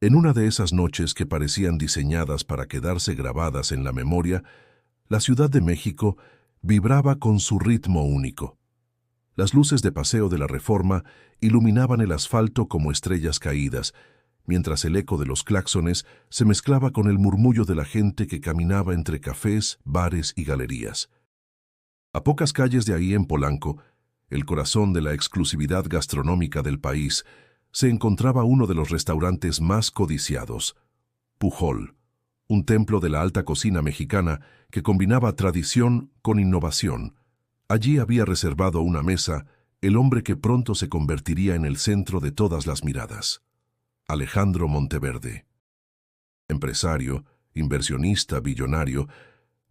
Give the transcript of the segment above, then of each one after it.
En una de esas noches que parecían diseñadas para quedarse grabadas en la memoria, la Ciudad de México vibraba con su ritmo único. Las luces de Paseo de la Reforma iluminaban el asfalto como estrellas caídas, mientras el eco de los claxones se mezclaba con el murmullo de la gente que caminaba entre cafés, bares y galerías. A pocas calles de ahí en Polanco, el corazón de la exclusividad gastronómica del país, se encontraba uno de los restaurantes más codiciados, Pujol, un templo de la alta cocina mexicana que combinaba tradición con innovación. Allí había reservado una mesa el hombre que pronto se convertiría en el centro de todas las miradas, Alejandro Monteverde. Empresario, inversionista, billonario,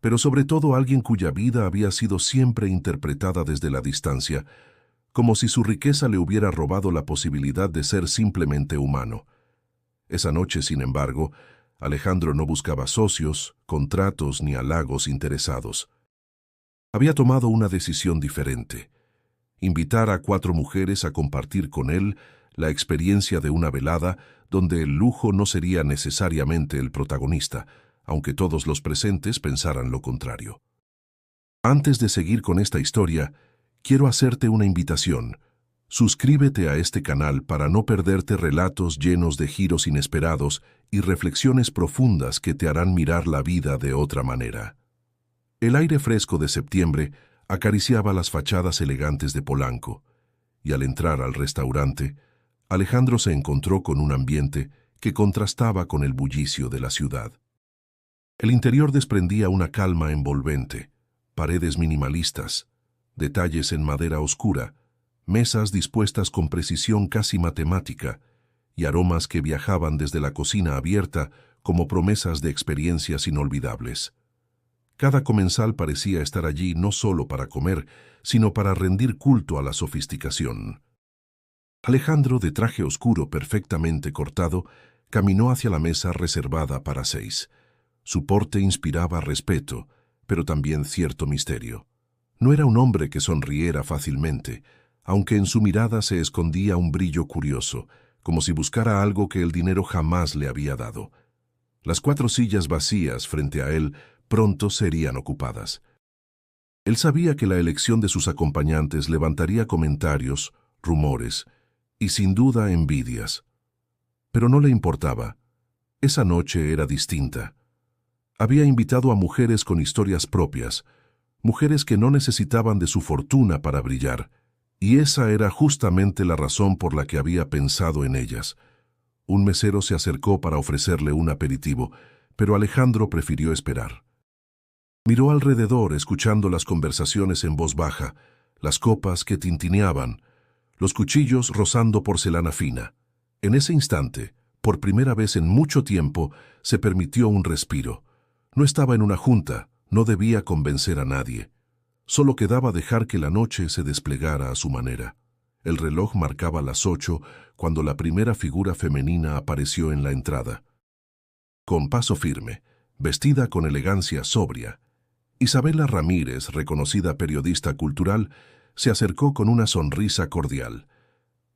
pero sobre todo alguien cuya vida había sido siempre interpretada desde la distancia, como si su riqueza le hubiera robado la posibilidad de ser simplemente humano. Esa noche, sin embargo, Alejandro no buscaba socios, contratos ni halagos interesados. Había tomado una decisión diferente: invitar a 4 mujeres a compartir con él la experiencia de una velada donde el lujo no sería necesariamente el protagonista, aunque todos los presentes pensaran lo contrario. Antes de seguir con esta historia, quiero hacerte una invitación. Suscríbete a este canal para no perderte relatos llenos de giros inesperados y reflexiones profundas que te harán mirar la vida de otra manera. El aire fresco de septiembre acariciaba las fachadas elegantes de Polanco, y al entrar al restaurante, Alejandro se encontró con un ambiente que contrastaba con el bullicio de la ciudad. El interior desprendía una calma envolvente, paredes minimalistas, detalles en madera oscura, mesas dispuestas con precisión casi matemática y aromas que viajaban desde la cocina abierta como promesas de experiencias inolvidables. Cada comensal parecía estar allí no solo para comer, sino para rendir culto a la sofisticación. Alejandro, de traje oscuro perfectamente cortado, caminó hacia la mesa reservada para 6. Su porte inspiraba respeto, pero también cierto misterio. No era un hombre que sonriera fácilmente, aunque en su mirada se escondía un brillo curioso, como si buscara algo que el dinero jamás le había dado. Las 4 sillas vacías frente a él pronto serían ocupadas. Él sabía que la elección de sus acompañantes levantaría comentarios, rumores y sin duda envidias. Pero no le importaba. Esa noche era distinta. Había invitado a mujeres con historias propias, mujeres que no necesitaban de su fortuna para brillar, y esa era justamente la razón por la que había pensado en ellas. Un mesero se acercó para ofrecerle un aperitivo, pero Alejandro prefirió esperar. Miró alrededor, escuchando las conversaciones en voz baja, las copas que tintineaban, los cuchillos rozando porcelana fina. En ese instante, por primera vez en mucho tiempo, se permitió un respiro. No estaba en una junta, no debía convencer a nadie. Solo quedaba dejar que la noche se desplegara a su manera. El reloj marcaba las 8 cuando la primera figura femenina apareció en la entrada. Con paso firme, vestida con elegancia sobria, Isabela Ramírez, reconocida periodista cultural, se acercó con una sonrisa cordial.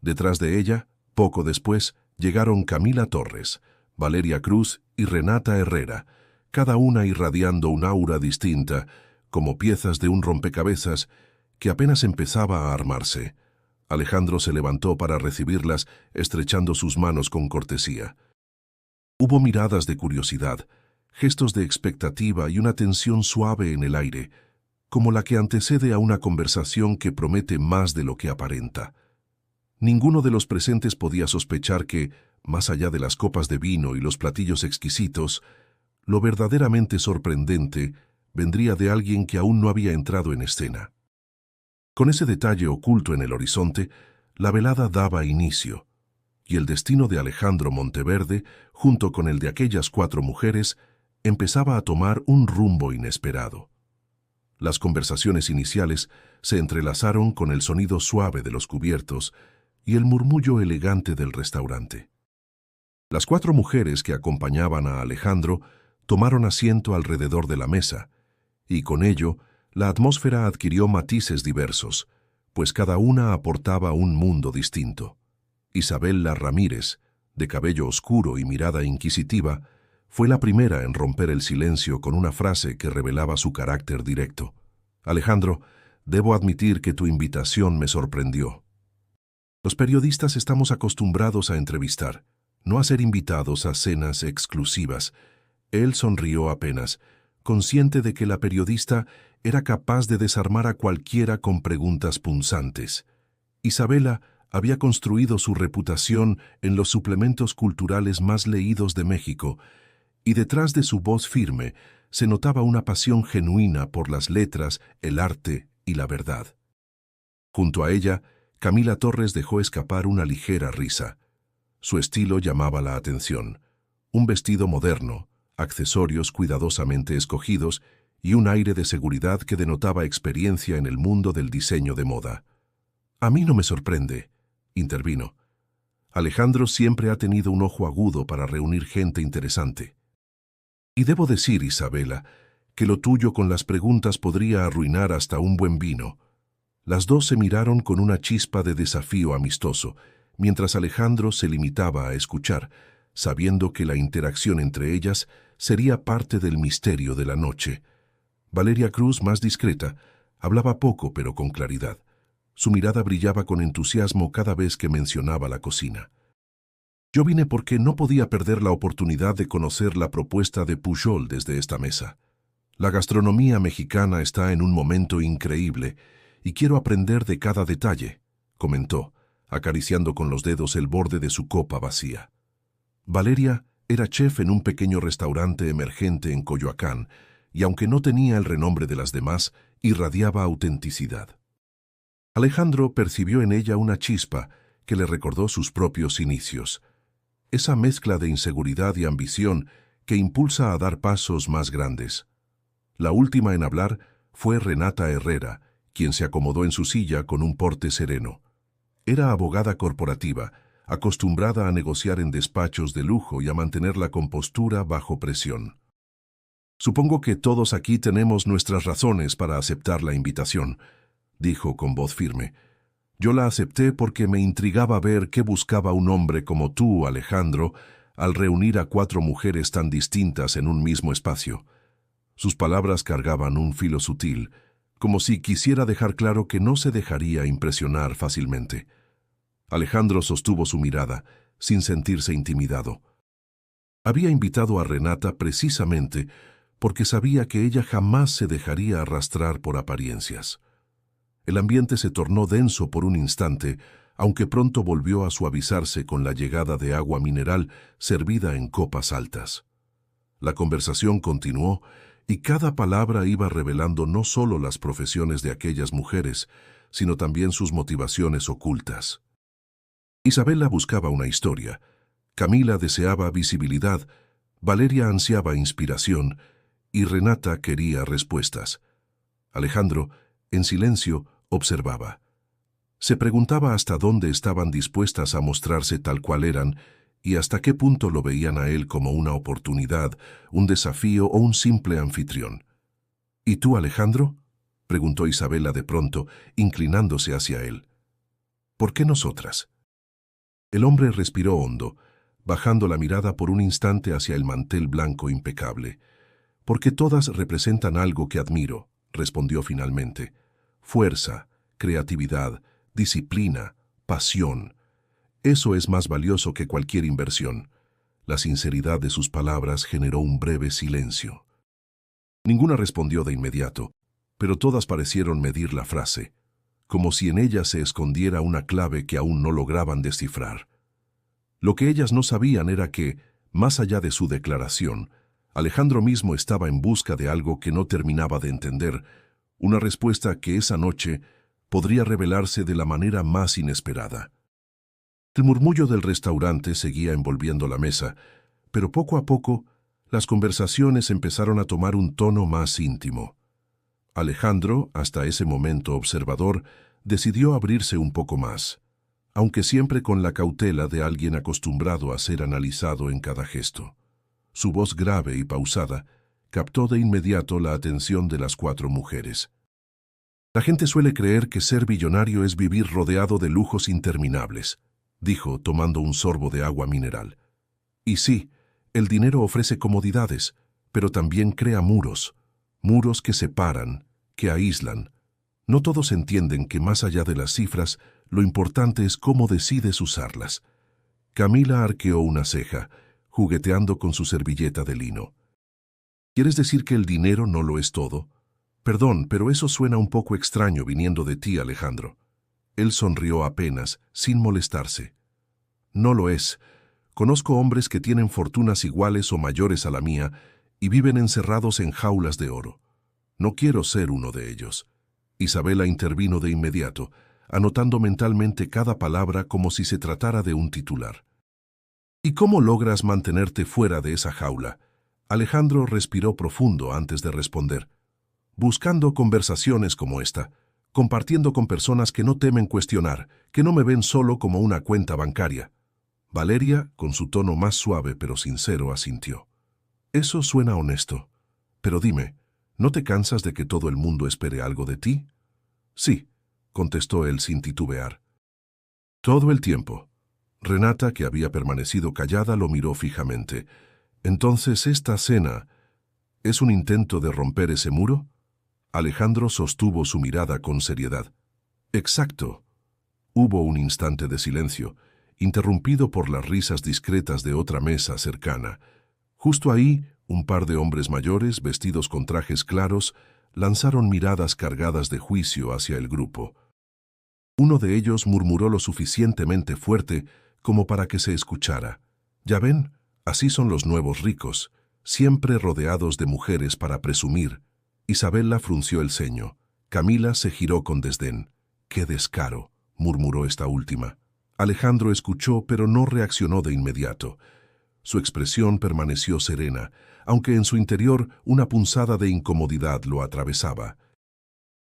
Detrás de ella, poco después, llegaron Camila Torres, Valeria Cruz y Renata Herrera, cada una irradiando un aura distinta, como piezas de un rompecabezas que apenas empezaba a armarse. Alejandro se levantó para recibirlas, estrechando sus manos con cortesía. Hubo miradas de curiosidad, gestos de expectativa y una tensión suave en el aire, como la que antecede a una conversación que promete más de lo que aparenta. Ninguno de los presentes podía sospechar que, más allá de las copas de vino y los platillos exquisitos, lo verdaderamente sorprendente vendría de alguien que aún no había entrado en escena. Con ese detalle oculto en el horizonte, la velada daba inicio, y el destino de Alejandro Monteverde, junto con el de aquellas 4 mujeres, empezaba a tomar un rumbo inesperado. Las conversaciones iniciales se entrelazaron con el sonido suave de los cubiertos y el murmullo elegante del restaurante. Las 4 mujeres que acompañaban a Alejandro tomaron asiento alrededor de la mesa, y con ello la atmósfera adquirió matices diversos, pues cada una aportaba un mundo distinto. Isabela Ramírez, de cabello oscuro y mirada inquisitiva, fue la primera en romper el silencio con una frase que revelaba su carácter directo. «Alejandro, debo admitir que tu invitación me sorprendió. Los periodistas estamos acostumbrados a entrevistar, no a ser invitados a cenas exclusivas». Él sonrió apenas, consciente de que la periodista era capaz de desarmar a cualquiera con preguntas punzantes. Isabela había construido su reputación en los suplementos culturales más leídos de México, y detrás de su voz firme se notaba una pasión genuina por las letras, el arte y la verdad. Junto a ella, Camila Torres dejó escapar una ligera risa. Su estilo llamaba la atención. Un vestido moderno, accesorios cuidadosamente escogidos y un aire de seguridad que denotaba experiencia en el mundo del diseño de moda. «A mí no me sorprende», intervino. «Alejandro siempre ha tenido un ojo agudo para reunir gente interesante. Y debo decir, Isabela, que lo tuyo con las preguntas podría arruinar hasta un buen vino». Las dos se miraron con una chispa de desafío amistoso, mientras Alejandro se limitaba a escuchar, sabiendo que la interacción entre ellas sería parte del misterio de la noche. Valeria Cruz, más discreta, hablaba poco pero con claridad. Su mirada brillaba con entusiasmo cada vez que mencionaba la cocina. «Yo vine porque no podía perder la oportunidad de conocer la propuesta de Pujol desde esta mesa. La gastronomía mexicana está en un momento increíble y quiero aprender de cada detalle», comentó, acariciando con los dedos el borde de su copa vacía. Valeria era chef en un pequeño restaurante emergente en Coyoacán, y aunque no tenía el renombre de las demás, irradiaba autenticidad. Alejandro percibió en ella una chispa que le recordó sus propios inicios. Esa mezcla de inseguridad y ambición que impulsa a dar pasos más grandes. La última en hablar fue Renata Herrera, quien se acomodó en su silla con un porte sereno. Era abogada corporativa, acostumbrada a negociar en despachos de lujo y a mantener la compostura bajo presión. «Supongo que todos aquí tenemos nuestras razones para aceptar la invitación», dijo con voz firme. «Yo la acepté porque me intrigaba ver qué buscaba un hombre como tú, Alejandro, al reunir a 4 mujeres tan distintas en un mismo espacio». Sus palabras cargaban un filo sutil, como si quisiera dejar claro que no se dejaría impresionar fácilmente. Alejandro sostuvo su mirada, sin sentirse intimidado. Había invitado a Renata precisamente porque sabía que ella jamás se dejaría arrastrar por apariencias. El ambiente se tornó denso por un instante, aunque pronto volvió a suavizarse con la llegada de agua mineral servida en copas altas. La conversación continuó y cada palabra iba revelando no solo las profesiones de aquellas mujeres, sino también sus motivaciones ocultas. Isabela buscaba una historia, Camila deseaba visibilidad, Valeria ansiaba inspiración y Renata quería respuestas. Alejandro, en silencio, observaba. Se preguntaba hasta dónde estaban dispuestas a mostrarse tal cual eran y hasta qué punto lo veían a él como una oportunidad, un desafío o un simple anfitrión. «¿Y tú, Alejandro?», preguntó Isabela de pronto, inclinándose hacia él. «¿Por qué nosotras?». El hombre respiró hondo, bajando la mirada por un instante hacia el mantel blanco impecable. «Porque todas representan algo que admiro», respondió finalmente. «Fuerza, creatividad, disciplina, pasión. Eso es más valioso que cualquier inversión». La sinceridad de sus palabras generó un breve silencio. Ninguna respondió de inmediato, pero todas parecieron medir la frase, como si en ella se escondiera una clave que aún no lograban descifrar. Lo que ellas no sabían era que, más allá de su declaración, Alejandro mismo estaba en busca de algo que no terminaba de entender, una respuesta que esa noche podría revelarse de la manera más inesperada. El murmullo del restaurante seguía envolviendo la mesa, pero poco a poco las conversaciones empezaron a tomar un tono más íntimo. Alejandro, hasta ese momento observador, decidió abrirse un poco más, aunque siempre con la cautela de alguien acostumbrado a ser analizado en cada gesto. Su voz grave y pausada captó de inmediato la atención de las 4 mujeres. «La gente suele creer que ser billonario es vivir rodeado de lujos interminables», dijo tomando un sorbo de agua mineral. Y sí, el dinero ofrece comodidades, pero también crea muros, muros que separan, que aíslan. No todos entienden que más allá de las cifras, lo importante es cómo decides usarlas. Camila arqueó una ceja, jugueteando con su servilleta de lino. ¿Quieres decir que el dinero no lo es todo? Perdón, pero eso suena un poco extraño viniendo de ti, Alejandro. Él sonrió apenas, sin molestarse. No lo es. Conozco hombres que tienen fortunas iguales o mayores a la mía y viven encerrados en jaulas de oro. No quiero ser uno de ellos. Isabela intervino de inmediato, anotando mentalmente cada palabra como si se tratara de un titular. ¿Y cómo logras mantenerte fuera de esa jaula? Alejandro respiró profundo antes de responder. Buscando conversaciones como esta, compartiendo con personas que no temen cuestionar, que no me ven solo como una cuenta bancaria. Valeria, con su tono más suave pero sincero, asintió. Eso suena honesto. Pero dime, ¿no te cansas de que todo el mundo espere algo de ti? Sí, contestó él sin titubear. Todo el tiempo. Renata, que había permanecido callada, lo miró fijamente. Entonces, ¿esta cena es un intento de romper ese muro? Alejandro sostuvo su mirada con seriedad. Exacto. Hubo un instante de silencio, interrumpido por las risas discretas de otra mesa cercana. Justo ahí, un par de hombres mayores, vestidos con trajes claros, lanzaron miradas cargadas de juicio hacia el grupo. Uno de ellos murmuró lo suficientemente fuerte como para que se escuchara. «Ya ven, así son los nuevos ricos, siempre rodeados de mujeres para presumir». Isabela frunció el ceño. Camila se giró con desdén. «¡Qué descaro!», murmuró esta última. Alejandro escuchó, pero no reaccionó de inmediato. Su expresión permaneció serena, aunque en su interior una punzada de incomodidad lo atravesaba.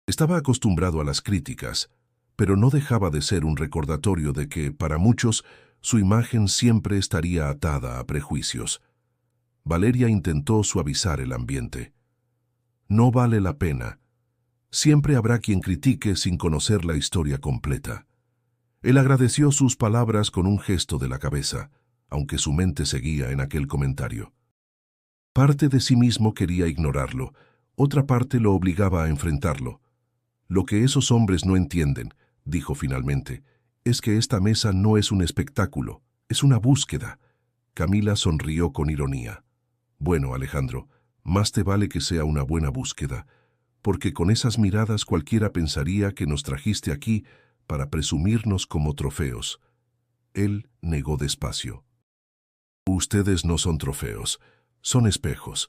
Estaba acostumbrado a las críticas, pero no dejaba de ser un recordatorio de que, para muchos, su imagen siempre estaría atada a prejuicios. Valeria intentó suavizar el ambiente. No vale la pena. Siempre habrá quien critique sin conocer la historia completa. Él agradeció sus palabras con un gesto de la cabeza, aunque su mente seguía en aquel comentario. Parte de sí mismo quería ignorarlo, otra parte lo obligaba a enfrentarlo. Lo que esos hombres no entienden, dijo finalmente, es que esta mesa no es un espectáculo, es una búsqueda. Camila sonrió con ironía. Bueno, Alejandro, más te vale que sea una buena búsqueda, porque con esas miradas cualquiera pensaría que nos trajiste aquí para presumirnos como trofeos. Él negó despacio. Ustedes no son trofeos, son espejos.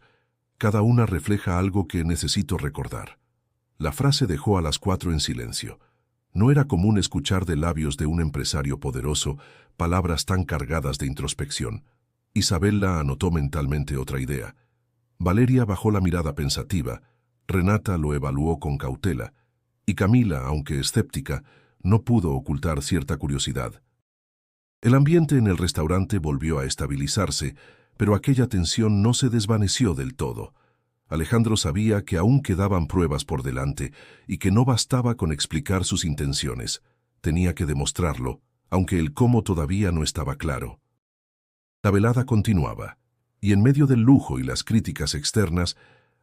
Cada una refleja algo que necesito recordar. La frase dejó a las cuatro en silencio. No era común escuchar de labios de un empresario poderoso palabras tan cargadas de introspección. Isabela anotó mentalmente otra idea. Valeria bajó la mirada pensativa, Renata lo evaluó con cautela, y Camila, aunque escéptica, no pudo ocultar cierta curiosidad. El ambiente en el restaurante volvió a estabilizarse, pero aquella tensión no se desvaneció del todo. Alejandro sabía que aún quedaban pruebas por delante y que no bastaba con explicar sus intenciones. Tenía que demostrarlo, aunque el cómo todavía no estaba claro. La velada continuaba, y en medio del lujo y las críticas externas,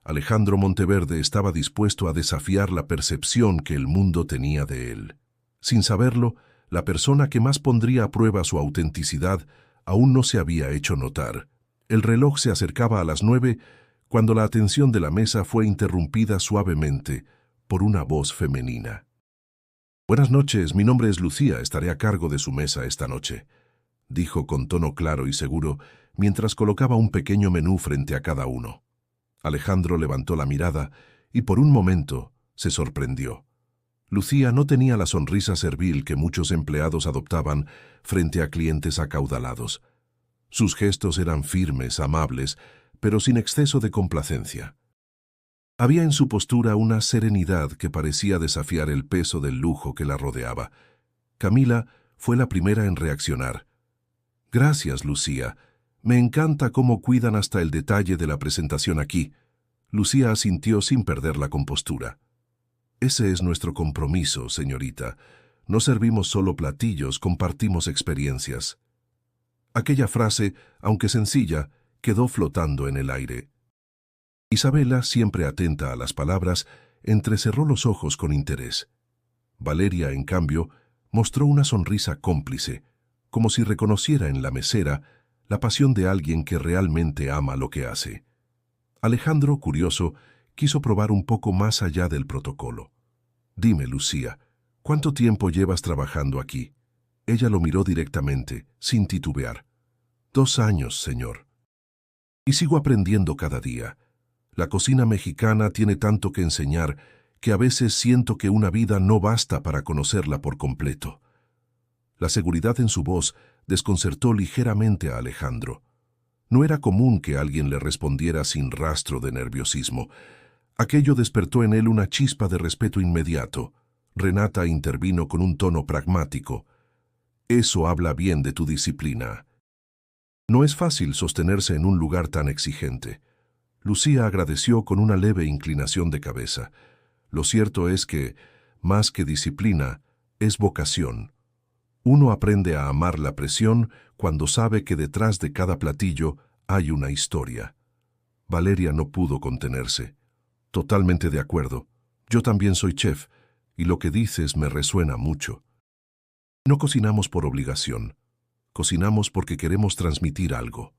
Alejandro Monteverde estaba dispuesto a desafiar la percepción que el mundo tenía de él. Sin saberlo, la persona que más pondría a prueba su autenticidad aún no se había hecho notar. El reloj se acercaba a las 9 cuando la atención de la mesa fue interrumpida suavemente por una voz femenina. «Buenas noches, mi nombre es Lucía, estaré a cargo de su mesa esta noche», dijo con tono claro y seguro, mientras colocaba un pequeño menú frente a cada uno. Alejandro levantó la mirada y por un momento se sorprendió. Lucía no tenía la sonrisa servil que muchos empleados adoptaban frente a clientes acaudalados. Sus gestos eran firmes, amables, pero sin exceso de complacencia. Había en su postura una serenidad que parecía desafiar el peso del lujo que la rodeaba. Camila fue la primera en reaccionar. «Gracias, Lucía. Me encanta cómo cuidan hasta el detalle de la presentación aquí». Lucía asintió sin perder la compostura. «Ese es nuestro compromiso, señorita. no servimos solo platillos, compartimos experiencias. Aquella frase, aunque sencilla, quedó flotando en el aire. Isabela, siempre atenta a las palabras, entrecerró los ojos con interés. Valeria, en cambio, mostró una sonrisa cómplice, como si reconociera en la mesera la pasión de alguien que realmente ama lo que hace. Alejandro, curioso, quiso probar un poco más allá del protocolo. «Dime, Lucía, ¿cuánto tiempo llevas trabajando aquí?» Ella lo miró directamente, sin titubear. 2 años, señor. Y sigo aprendiendo cada día. La cocina mexicana tiene tanto que enseñar que a veces siento que una vida no basta para conocerla por completo. La seguridad en su voz desconcertó ligeramente a Alejandro. No era común que alguien le respondiera sin rastro de nerviosismo. Aquello despertó en él una chispa de respeto inmediato. Renata intervino con un tono pragmático. «Eso habla bien de tu disciplina». No es fácil sostenerse en un lugar tan exigente. Lucía agradeció con una leve inclinación de cabeza. Lo cierto es que, más que disciplina, es vocación. Uno aprende a amar la presión cuando sabe que detrás de cada platillo hay una historia. Valeria no pudo contenerse. «Totalmente de acuerdo. Yo también soy chef, y lo que dices me resuena mucho. No cocinamos por obligación. Cocinamos porque queremos transmitir algo».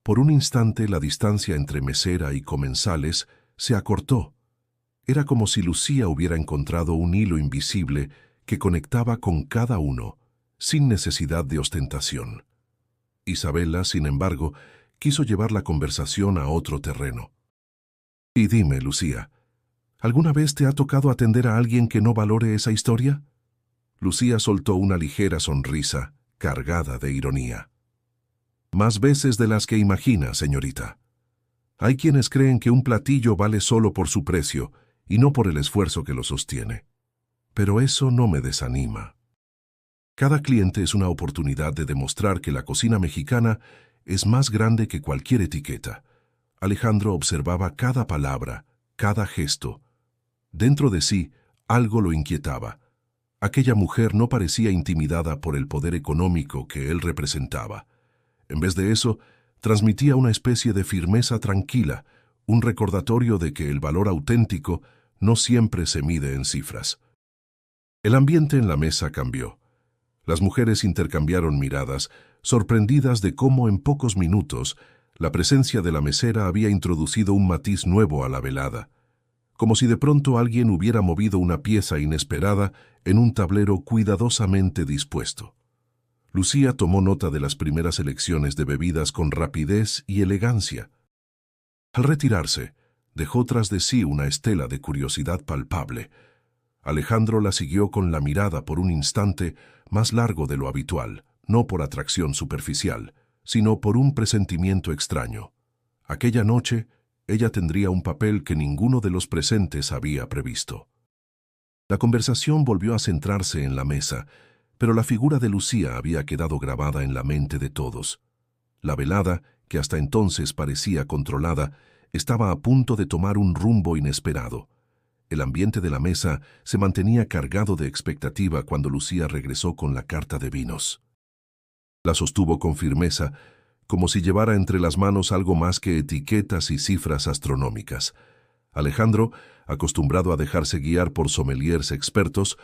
Por un instante la distancia entre mesera y comensales se acortó. Era como si Lucía hubiera encontrado un hilo invisible que conectaba con cada uno, sin necesidad de ostentación. Isabela, sin embargo, quiso llevar la conversación a otro terreno. «Y dime, Lucía, ¿alguna vez te ha tocado atender a alguien que no valore esa historia?» Lucía soltó una ligera sonrisa, cargada de ironía. «Más veces de las que imagina, señorita. Hay quienes creen que un platillo vale solo por su precio y no por el esfuerzo que lo sostiene. Pero eso no me desanima. Cada cliente es una oportunidad de demostrar que la cocina mexicana es más grande que cualquier etiqueta». Alejandro observaba cada palabra, cada gesto. Dentro de sí, algo lo inquietaba. Aquella mujer no parecía intimidada por el poder económico que él representaba. En vez de eso, transmitía una especie de firmeza tranquila, un recordatorio de que el valor auténtico no siempre se mide en cifras. El ambiente en la mesa cambió. Las mujeres intercambiaron miradas, sorprendidas de cómo en pocos minutos la presencia de la mesera había introducido un matiz nuevo a la velada, como si de pronto alguien hubiera movido una pieza inesperada en un tablero cuidadosamente dispuesto. Lucía tomó nota de las primeras elecciones de bebidas con rapidez y elegancia. Al retirarse, dejó tras de sí una estela de curiosidad palpable. Alejandro la siguió con la mirada por un instante más largo de lo habitual, no por atracción superficial, sino por un presentimiento extraño. Aquella noche, ella tendría un papel que ninguno de los presentes había previsto. La conversación volvió a centrarse en la mesa, pero la figura de Lucía había quedado grabada en la mente de todos. La velada, que hasta entonces parecía controlada, estaba a punto de tomar un rumbo inesperado. El ambiente de la mesa se mantenía cargado de expectativa cuando Lucía regresó con la carta de vinos. La sostuvo con firmeza, como si llevara entre las manos algo más que etiquetas y cifras astronómicas. Alejandro, acostumbrado a dejarse guiar por sommeliers expertos,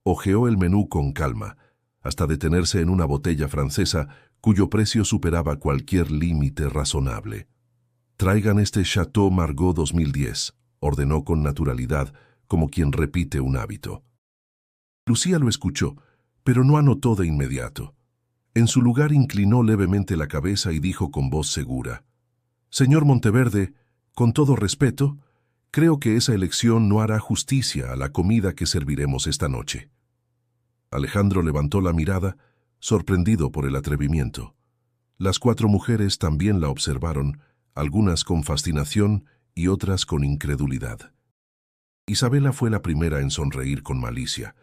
hojeó el menú con calma, hasta detenerse en una botella francesa cuyo precio superaba cualquier límite razonable. «Traigan este Chateau Margaux 2010», ordenó con naturalidad, como quien repite un hábito. Lucía lo escuchó, pero no anotó de inmediato. En su lugar inclinó levemente la cabeza y dijo con voz segura: «Señor Monteverde, con todo respeto, creo que esa elección no hará justicia a la comida que serviremos esta noche». Alejandro levantó la mirada, sorprendido por el atrevimiento. Las 4 mujeres también la observaron, algunas con fascinación y otras con incredulidad. Isabela fue la primera en sonreír con malicia.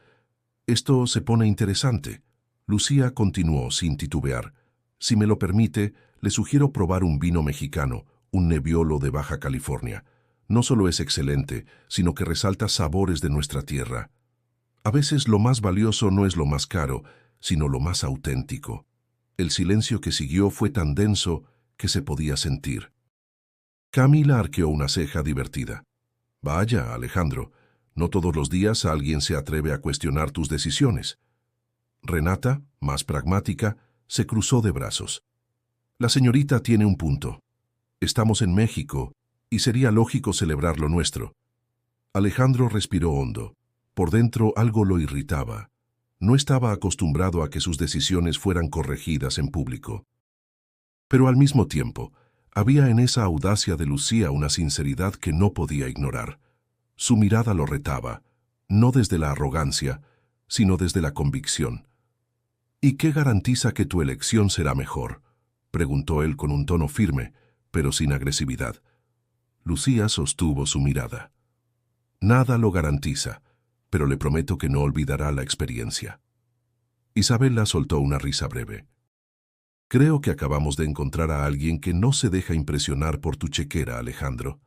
«Esto se pone interesante». Lucía continuó sin titubear: «Si me lo permite, le sugiero probar un vino mexicano, un Nebbiolo de Baja California. No solo es excelente, sino que resalta sabores de nuestra tierra». A veces lo más valioso no es lo más caro, sino lo más auténtico. El silencio que siguió fue tan denso que se podía sentir. Camila arqueó una ceja divertida. Vaya, Alejandro, no todos los días alguien se atreve a cuestionar tus decisiones. Renata, más pragmática, se cruzó de brazos. La señorita tiene un punto. Estamos en México, y sería lógico celebrar lo nuestro. Alejandro respiró hondo. Por dentro algo lo irritaba. No estaba acostumbrado a que sus decisiones fueran corregidas en público. Pero al mismo tiempo, había en esa audacia de Lucía una sinceridad que no podía ignorar. Su mirada lo retaba, no desde la arrogancia, sino desde la convicción. ¿Y qué garantiza que tu elección será mejor?, preguntó él con un tono firme, pero sin agresividad. Lucía sostuvo su mirada. Nada lo garantiza, pero le prometo que no olvidará la experiencia. Isabela soltó una risa breve. Creo que acabamos de encontrar a alguien que no se deja impresionar por tu chequera, Alejandro.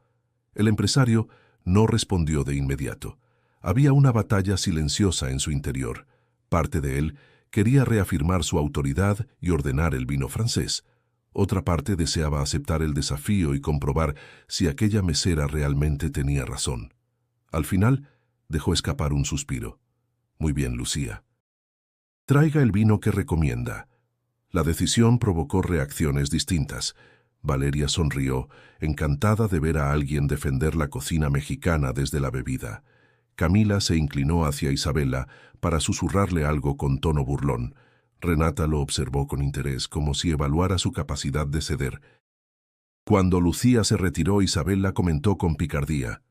El empresario no respondió de inmediato. Había una batalla silenciosa en su interior. Parte de él quería reafirmar su autoridad y ordenar el vino francés. Otra parte deseaba aceptar el desafío y comprobar si aquella mesera realmente tenía razón. Al final, dejó escapar un suspiro. Muy bien, Lucía. Traiga el vino que recomienda. La decisión provocó reacciones distintas. Valeria sonrió, encantada de ver a alguien defender la cocina mexicana desde la bebida. Camila se inclinó hacia Isabela para susurrarle algo con tono burlón. Renata lo observó con interés, como si evaluara su capacidad de ceder. Cuando Lucía se retiró, Isabela comentó con picardía: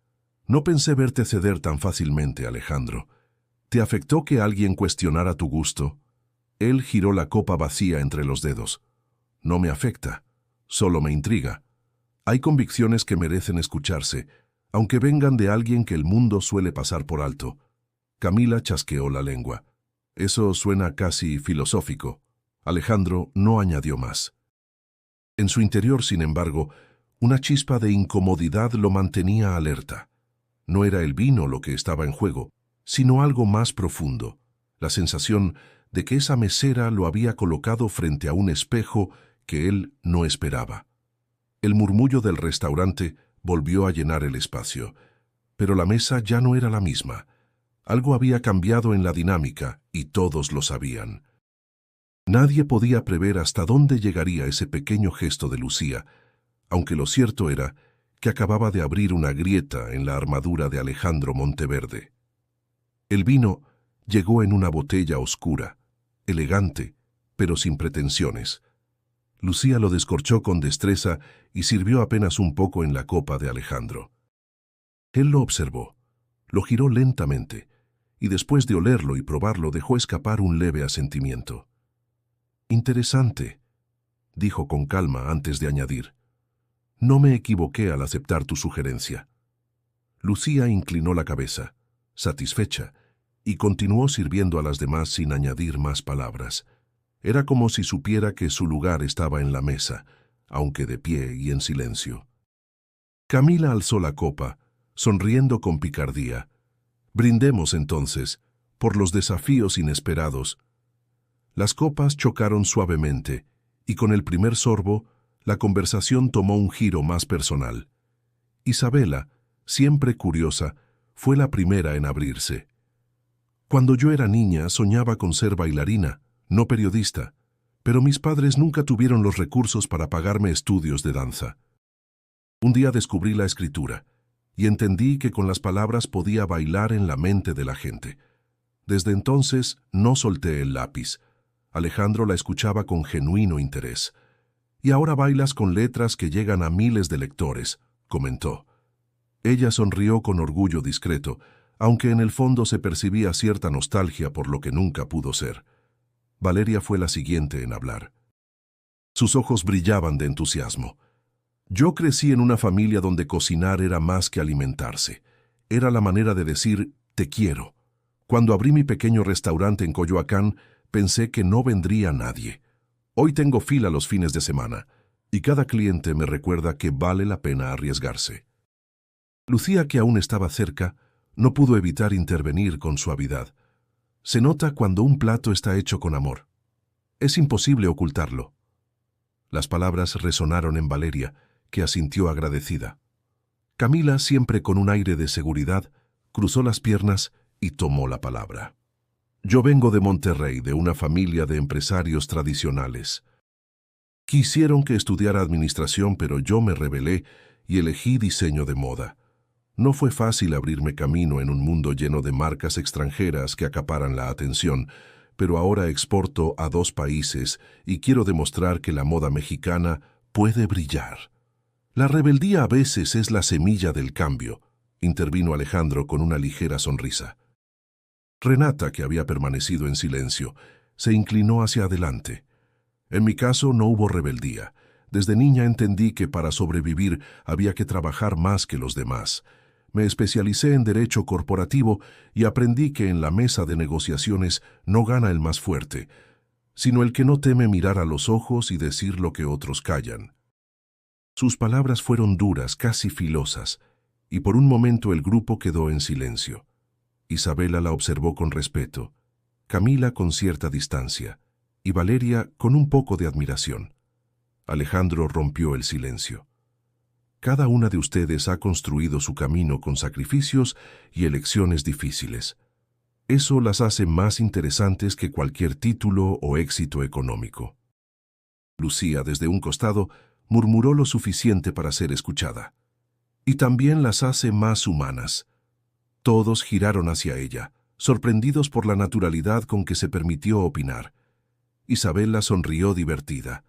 «No pensé verte ceder tan fácilmente, Alejandro. ¿Te afectó que alguien cuestionara tu gusto?» Él giró la copa vacía entre los dedos. «No me afecta, solo me intriga. Hay convicciones que merecen escucharse, aunque vengan de alguien que el mundo suele pasar por alto». Camila chasqueó la lengua. «Eso suena casi filosófico». Alejandro no añadió más. En su interior, sin embargo, una chispa de incomodidad lo mantenía alerta. No era el vino lo que estaba en juego, sino algo más profundo, la sensación de que esa mesera lo había colocado frente a un espejo que él no esperaba. El murmullo del restaurante volvió a llenar el espacio, pero la mesa ya no era la misma. Algo había cambiado en la dinámica y todos lo sabían. Nadie podía prever hasta dónde llegaría ese pequeño gesto de Lucía, aunque lo cierto era que acababa de abrir una grieta en la armadura de Alejandro Monteverde. El vino llegó en una botella oscura, elegante, pero sin pretensiones. Lucía lo descorchó con destreza y sirvió apenas un poco en la copa de Alejandro. Él lo observó, lo giró lentamente, y después de olerlo y probarlo dejó escapar un leve asentimiento. «Interesante», dijo con calma antes de añadir. «No me equivoqué al aceptar tu sugerencia». Lucía inclinó la cabeza, satisfecha, y continuó sirviendo a las demás sin añadir más palabras. Era como si supiera que su lugar estaba en la mesa, aunque de pie y en silencio. Camila alzó la copa, sonriendo con picardía. «Brindemos entonces, por los desafíos inesperados». Las copas chocaron suavemente, y con el primer sorbo, la conversación tomó un giro más personal. Isabela, siempre curiosa, fue la primera en abrirse. «Cuando yo era niña soñaba con ser bailarina, no periodista, pero mis padres nunca tuvieron los recursos para pagarme estudios de danza. Un día descubrí la escritura, y entendí que con las palabras podía bailar en la mente de la gente. Desde entonces no solté el lápiz». Alejandro la escuchaba con genuino interés. «Y ahora bailas con letras que llegan a miles de lectores», comentó. Ella sonrió con orgullo discreto, aunque en el fondo se percibía cierta nostalgia por lo que nunca pudo ser. Valeria fue la siguiente en hablar. Sus ojos brillaban de entusiasmo. «Yo crecí en una familia donde cocinar era más que alimentarse. Era la manera de decir «te quiero». Cuando abrí mi pequeño restaurante en Coyoacán, pensé que no vendría nadie. Hoy tengo fila los fines de semana, y cada cliente me recuerda que vale la pena arriesgarse». Lucía, que aún estaba cerca, no pudo evitar intervenir con suavidad. Se nota cuando un plato está hecho con amor. Es imposible ocultarlo. Las palabras resonaron en Valeria, que asintió agradecida. Camila, siempre con un aire de seguridad, cruzó las piernas y tomó la palabra. Yo vengo de Monterrey, de una familia de empresarios tradicionales. Quisieron que estudiara administración, pero yo me rebelé y elegí diseño de moda. No fue fácil abrirme camino en un mundo lleno de marcas extranjeras que acaparan la atención, pero ahora exporto a 2 países y quiero demostrar que la moda mexicana puede brillar. La rebeldía a veces es la semilla del cambio, intervino Alejandro con una ligera sonrisa. Renata, que había permanecido en silencio, se inclinó hacia adelante. En mi caso no hubo rebeldía. Desde niña entendí que para sobrevivir había que trabajar más que los demás. Me especialicé en derecho corporativo y aprendí que en la mesa de negociaciones no gana el más fuerte, sino el que no teme mirar a los ojos y decir lo que otros callan. Sus palabras fueron duras, casi filosas, y por un momento el grupo quedó en silencio. Isabela la observó con respeto, Camila con cierta distancia, y Valeria con un poco de admiración. Alejandro rompió el silencio. Cada una de ustedes ha construido su camino con sacrificios y elecciones difíciles. Eso las hace más interesantes que cualquier título o éxito económico. Lucía, desde un costado, murmuró lo suficiente para ser escuchada. Y también las hace más humanas. Todos giraron hacia ella, sorprendidos por la naturalidad con que se permitió opinar. Isabela sonrió divertida.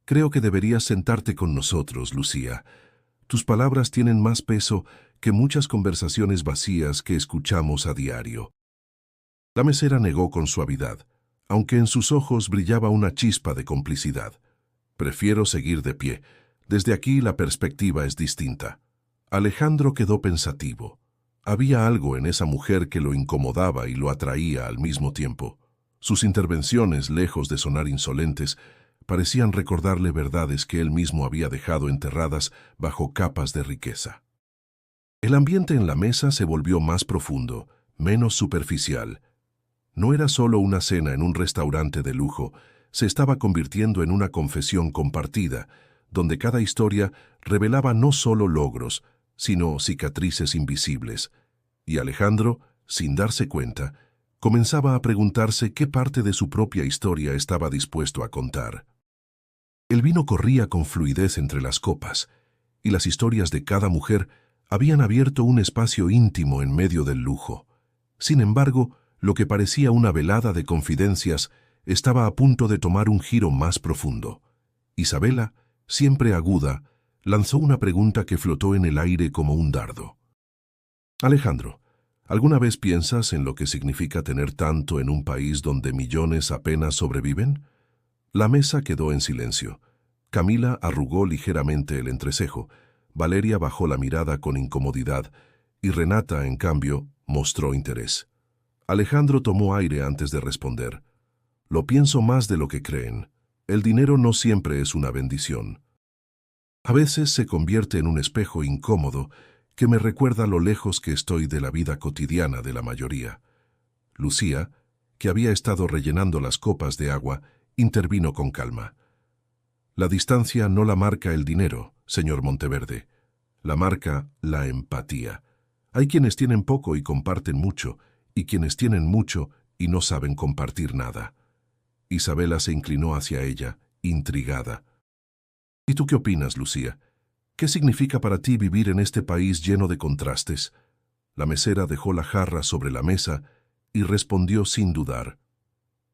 Creo que deberías sentarte con nosotros, Lucía. Tus palabras tienen más peso que muchas conversaciones vacías que escuchamos a diario. La mesera negó con suavidad, aunque en sus ojos brillaba una chispa de complicidad. Prefiero seguir de pie. Desde aquí la perspectiva es distinta. Alejandro quedó pensativo. Había algo en esa mujer que lo incomodaba y lo atraía al mismo tiempo. Sus intervenciones, lejos de sonar insolentes, parecían recordarle verdades que él mismo había dejado enterradas bajo capas de riqueza. El ambiente en la mesa se volvió más profundo, menos superficial. No era solo una cena en un restaurante de lujo, se estaba convirtiendo en una confesión compartida, donde cada historia revelaba no solo logros, sino cicatrices invisibles. Y Alejandro, sin darse cuenta, comenzaba a preguntarse qué parte de su propia historia estaba dispuesto a contar. El vino corría con fluidez entre las copas, y las historias de cada mujer habían abierto un espacio íntimo en medio del lujo. Sin embargo, lo que parecía una velada de confidencias estaba a punto de tomar un giro más profundo. Isabela, siempre aguda, lanzó una pregunta que flotó en el aire como un dardo. Alejandro, ¿alguna vez piensas en lo que significa tener tanto en un país donde millones apenas sobreviven? La mesa quedó en silencio. Camila arrugó ligeramente el entrecejo, Valeria bajó la mirada con incomodidad y Renata, en cambio, mostró interés. Alejandro tomó aire antes de responder. Lo pienso más de lo que creen. El dinero no siempre es una bendición. A veces se convierte en un espejo incómodo que me recuerda lo lejos que estoy de la vida cotidiana de la mayoría. Lucía, que había estado rellenando las copas de agua, intervino con calma. La distancia no la marca el dinero, señor Monteverde. La marca la empatía. Hay quienes tienen poco y comparten mucho, y quienes tienen mucho y no saben compartir nada. Isabela se inclinó hacia ella, intrigada. ¿Y tú qué opinas, Lucía? ¿Qué significa para ti vivir en este país lleno de contrastes? La mesera dejó la jarra sobre la mesa y respondió sin dudar.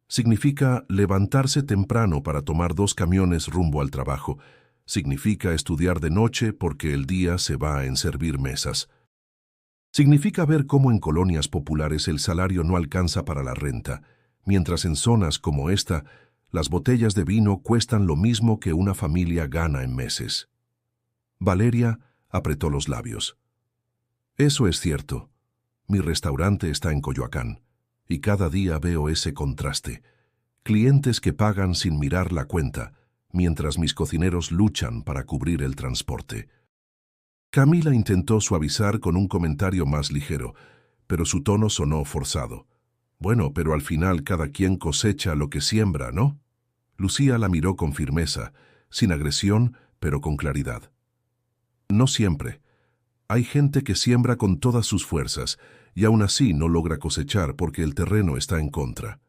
Significa levantarse temprano para tomar 2 camiones rumbo al trabajo. Significa estudiar de noche porque el día se va en servir mesas. Significa ver cómo en colonias populares el salario no alcanza para la renta, mientras en zonas como esta, las botellas de vino cuestan lo mismo que una familia gana en meses. Valeria apretó los labios. Eso es cierto. Mi restaurante está en Coyoacán. Y cada día veo ese contraste. Clientes que pagan sin mirar la cuenta, mientras mis cocineros luchan para cubrir el transporte. Camila intentó suavizar con un comentario más ligero, pero su tono sonó forzado. Bueno, pero al final cada quien cosecha lo que siembra, ¿no? Lucía la miró con firmeza, sin agresión, pero con claridad. No siempre. Hay gente que siembra con todas sus fuerzas y aún así no logra cosechar porque el terreno está en contra.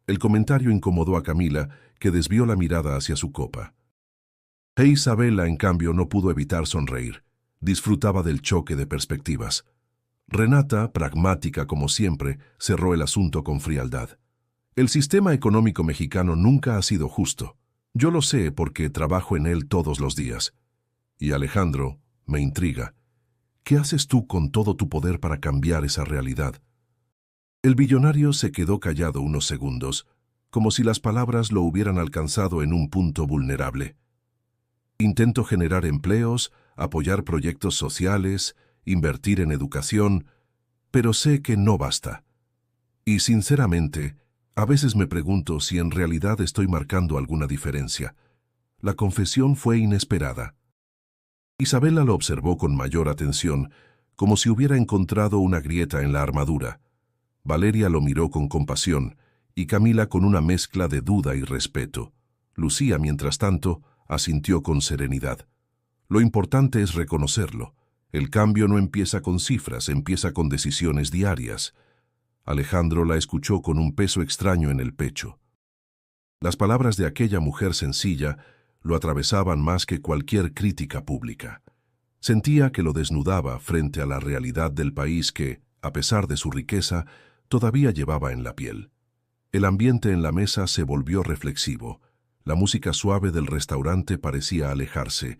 El comentario incomodó a Camila, que desvió la mirada hacia su copa. Isabela, en cambio, no pudo evitar sonreír. Disfrutaba del choque de perspectivas. Renata, pragmática como siempre, cerró el asunto con frialdad. El sistema económico mexicano nunca ha sido justo. Yo lo sé porque trabajo en él todos los días. Y Alejandro, me intriga. ¿Qué haces tú con todo tu poder para cambiar esa realidad? El billonario se quedó callado unos segundos, como si las palabras lo hubieran alcanzado en un punto vulnerable. Intento generar empleos, apoyar proyectos sociales, invertir en educación, pero sé que no basta. Y sinceramente, a veces me pregunto si en realidad estoy marcando alguna diferencia. La confesión fue inesperada. Isabela lo observó con mayor atención, como si hubiera encontrado una grieta en la armadura. Valeria lo miró con compasión, y Camila con una mezcla de duda y respeto. Lucía, mientras tanto, asintió con serenidad. Lo importante es reconocerlo. El cambio no empieza con cifras, empieza con decisiones diarias. Alejandro la escuchó con un peso extraño en el pecho. Las palabras de aquella mujer sencilla lo atravesaban más que cualquier crítica pública. Sentía que lo desnudaba frente a la realidad del país que, a pesar de su riqueza, todavía llevaba en la piel. El ambiente en la mesa se volvió reflexivo. La música suave del restaurante parecía alejarse,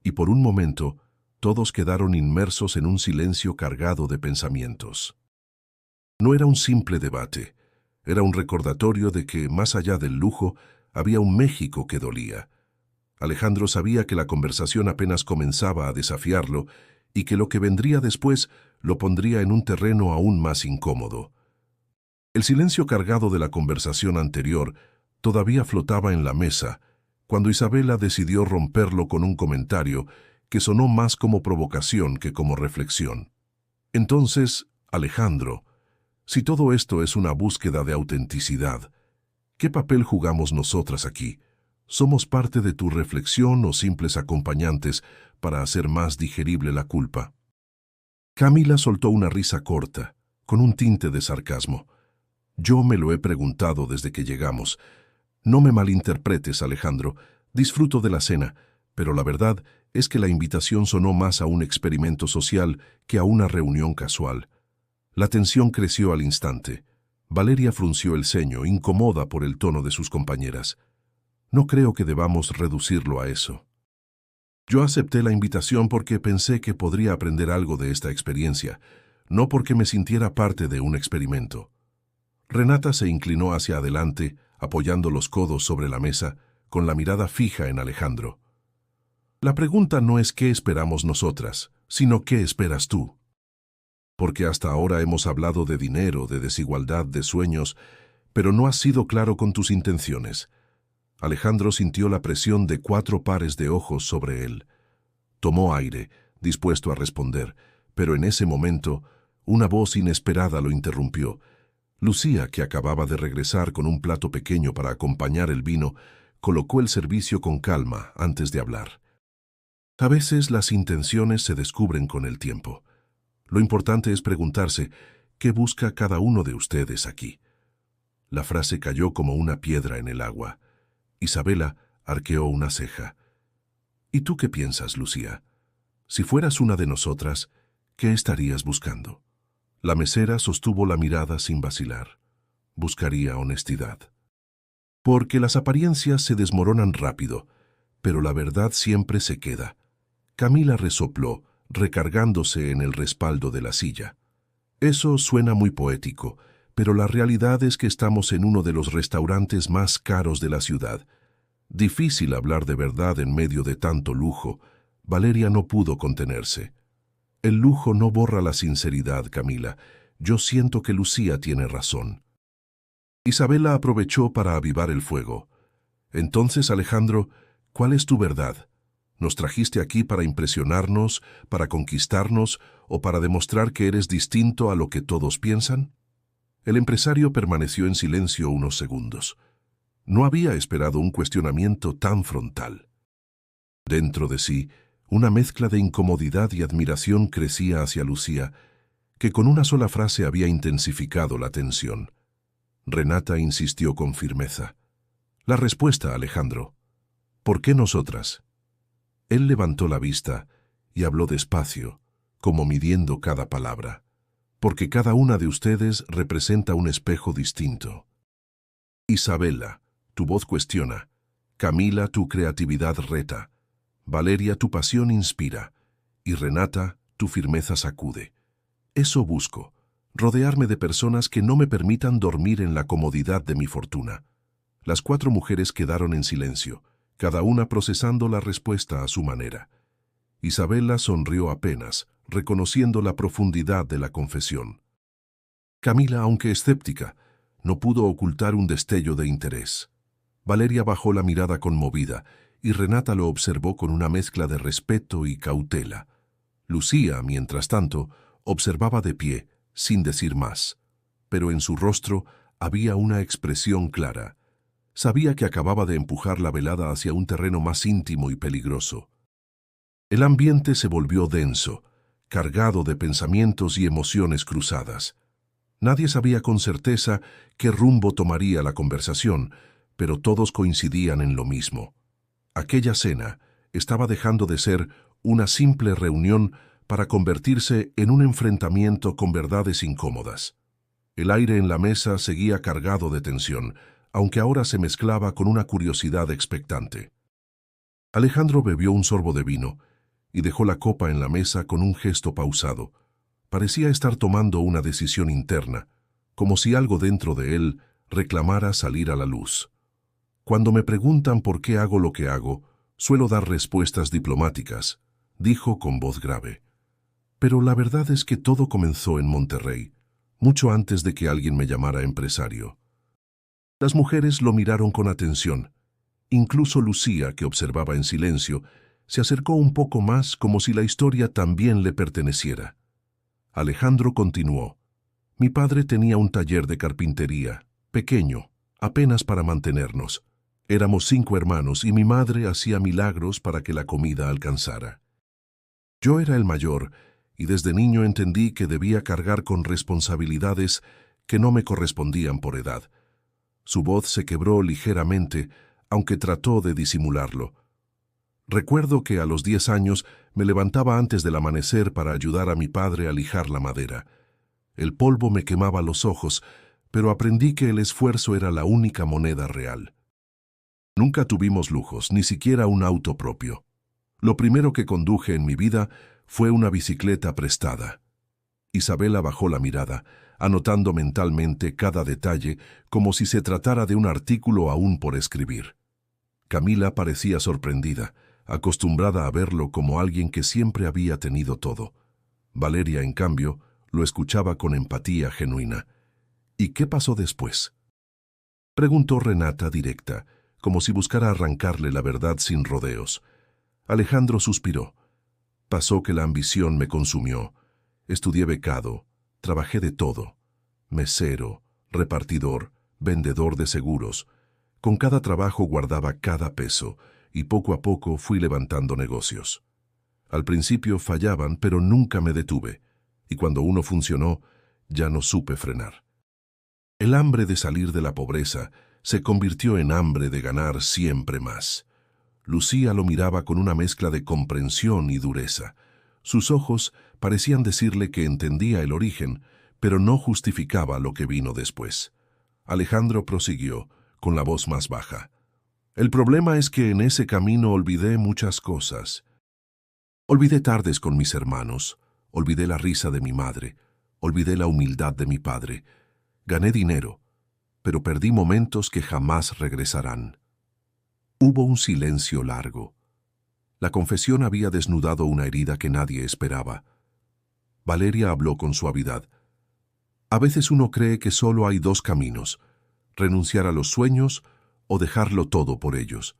y por un momento todos quedaron inmersos en un silencio cargado de pensamientos. No era un simple debate, era un recordatorio de que, más allá del lujo, había un México que dolía. Alejandro sabía que la conversación apenas comenzaba a desafiarlo y que lo que vendría después lo pondría en un terreno aún más incómodo. El silencio cargado de la conversación anterior todavía flotaba en la mesa, cuando Isabela decidió romperlo con un comentario que sonó más como provocación que como reflexión. Entonces, Alejandro, si todo esto es una búsqueda de autenticidad, ¿qué papel jugamos nosotras aquí? ¿Somos parte de tu reflexión o simples acompañantes para hacer más digerible la culpa? Camila soltó una risa corta, con un tinte de sarcasmo. Yo me lo he preguntado desde que llegamos. No me malinterpretes, Alejandro. Disfruto de la cena, pero la verdad es que la invitación sonó más a un experimento social que a una reunión casual. La tensión creció al instante. Valeria frunció el ceño, incómoda por el tono de sus compañeras. No creo que debamos reducirlo a eso. Yo acepté la invitación porque pensé que podría aprender algo de esta experiencia, no porque me sintiera parte de un experimento. Renata se inclinó hacia adelante, apoyando los codos sobre la mesa, con la mirada fija en Alejandro. La pregunta no es qué esperamos nosotras, sino qué esperas tú. Porque hasta ahora hemos hablado de dinero, de desigualdad, de sueños, pero no has sido claro con tus intenciones. Alejandro sintió la presión de 4 pares de ojos sobre él. Tomó aire, dispuesto a responder, pero en ese momento, una voz inesperada lo interrumpió. Lucía, que acababa de regresar con un plato pequeño para acompañar el vino, colocó el servicio con calma antes de hablar. A veces las intenciones se descubren con el tiempo. Lo importante es preguntarse, ¿qué busca cada uno de ustedes aquí? La frase cayó como una piedra en el agua. Isabela arqueó una ceja. ¿Y tú qué piensas, Lucía? Si fueras una de nosotras, ¿qué estarías buscando? La mesera sostuvo la mirada sin vacilar. Buscaría honestidad. Porque las apariencias se desmoronan rápido, pero la verdad siempre se queda. Camila resopló, recargándose en el respaldo de la silla. Eso suena muy poético, pero la realidad es que estamos en uno de los restaurantes más caros de la ciudad. Difícil hablar de verdad en medio de tanto lujo. Valeria no pudo contenerse. El lujo no borra la sinceridad, Camila. Yo siento que Lucía tiene razón. Isabela aprovechó para avivar el fuego. Entonces, Alejandro, ¿cuál es tu verdad? ¿Nos trajiste aquí para impresionarnos, para conquistarnos o para demostrar que eres distinto a lo que todos piensan? El empresario permaneció en silencio unos segundos. No había esperado un cuestionamiento tan frontal. Dentro de sí, una mezcla de incomodidad y admiración crecía hacia Lucía, que con una sola frase había intensificado la tensión. Renata insistió con firmeza. La respuesta, Alejandro. ¿Por qué nosotras? Él levantó la vista y habló despacio, como midiendo cada palabra. Porque cada una de ustedes representa un espejo distinto. Isabela, tu voz cuestiona. Camila, tu creatividad reta. Valeria, tu pasión inspira. Y Renata, tu firmeza sacude. Eso busco, rodearme de personas que no me permitan dormir en la comodidad de mi fortuna. Las 4 mujeres quedaron en silencio, cada una procesando la respuesta a su manera. Isabela sonrió apenas, reconociendo la profundidad de la confesión. Camila, aunque escéptica, no pudo ocultar un destello de interés. Valeria bajó la mirada conmovida, y Renata lo observó con una mezcla de respeto y cautela. Lucía, mientras tanto, observaba de pie, sin decir más, pero en su rostro había una expresión clara. Sabía que acababa de empujar la velada hacia un terreno más íntimo y peligroso. El ambiente se volvió denso, cargado de pensamientos y emociones cruzadas. Nadie sabía con certeza qué rumbo tomaría la conversación, pero todos coincidían en lo mismo. Aquella cena estaba dejando de ser una simple reunión para convertirse en un enfrentamiento con verdades incómodas. El aire en la mesa seguía cargado de tensión, aunque ahora se mezclaba con una curiosidad expectante. Alejandro bebió un sorbo de vino y dejó la copa en la mesa con un gesto pausado. Parecía estar tomando una decisión interna, como si algo dentro de él reclamara salir a la luz. Cuando me preguntan por qué hago lo que hago, suelo dar respuestas diplomáticas, dijo con voz grave. Pero la verdad es que todo comenzó en Monterrey, mucho antes de que alguien me llamara empresario. Las mujeres lo miraron con atención. Incluso Lucía, que observaba en silencio, se acercó un poco más como si la historia también le perteneciera. Alejandro continuó. Mi padre tenía un taller de carpintería, pequeño, apenas para mantenernos. Éramos 5 hermanos y mi madre hacía milagros para que la comida alcanzara. Yo era el mayor y desde niño entendí que debía cargar con responsabilidades que no me correspondían por edad. Su voz se quebró ligeramente, aunque trató de disimularlo. Recuerdo que a los 10 años me levantaba antes del amanecer para ayudar a mi padre a lijar la madera. El polvo me quemaba los ojos, pero aprendí que el esfuerzo era la única moneda real. Nunca tuvimos lujos, ni siquiera un auto propio. Lo primero que conduje en mi vida fue una bicicleta prestada. Isabela bajó la mirada, anotando mentalmente cada detalle como si se tratara de un artículo aún por escribir. Camila parecía sorprendida, acostumbrada a verlo como alguien que siempre había tenido todo. Valeria, en cambio, lo escuchaba con empatía genuina. ¿Y qué pasó después?, preguntó Renata directa, como si buscara arrancarle la verdad sin rodeos. Alejandro suspiró. Pasó que la ambición me consumió. Estudié becado, trabajé de todo. Mesero, repartidor, vendedor de seguros. Con cada trabajo guardaba cada peso y poco a poco fui levantando negocios. Al principio fallaban, pero nunca me detuve, y cuando uno funcionó, ya no supe frenar. El hambre de salir de la pobreza se convirtió en hambre de ganar siempre más. Lucía lo miraba con una mezcla de comprensión y dureza. Sus ojos parecían decirle que entendía el origen, pero no justificaba lo que vino después. Alejandro prosiguió, con la voz más baja. El problema es que en ese camino olvidé muchas cosas. Olvidé tardes con mis hermanos, olvidé la risa de mi madre, olvidé la humildad de mi padre. Gané dinero, pero perdí momentos que jamás regresarán. Hubo un silencio largo. La confesión había desnudado una herida que nadie esperaba. Valeria habló con suavidad. A veces uno cree que solo hay 2 caminos, renunciar a los sueños o dejarlo todo por ellos.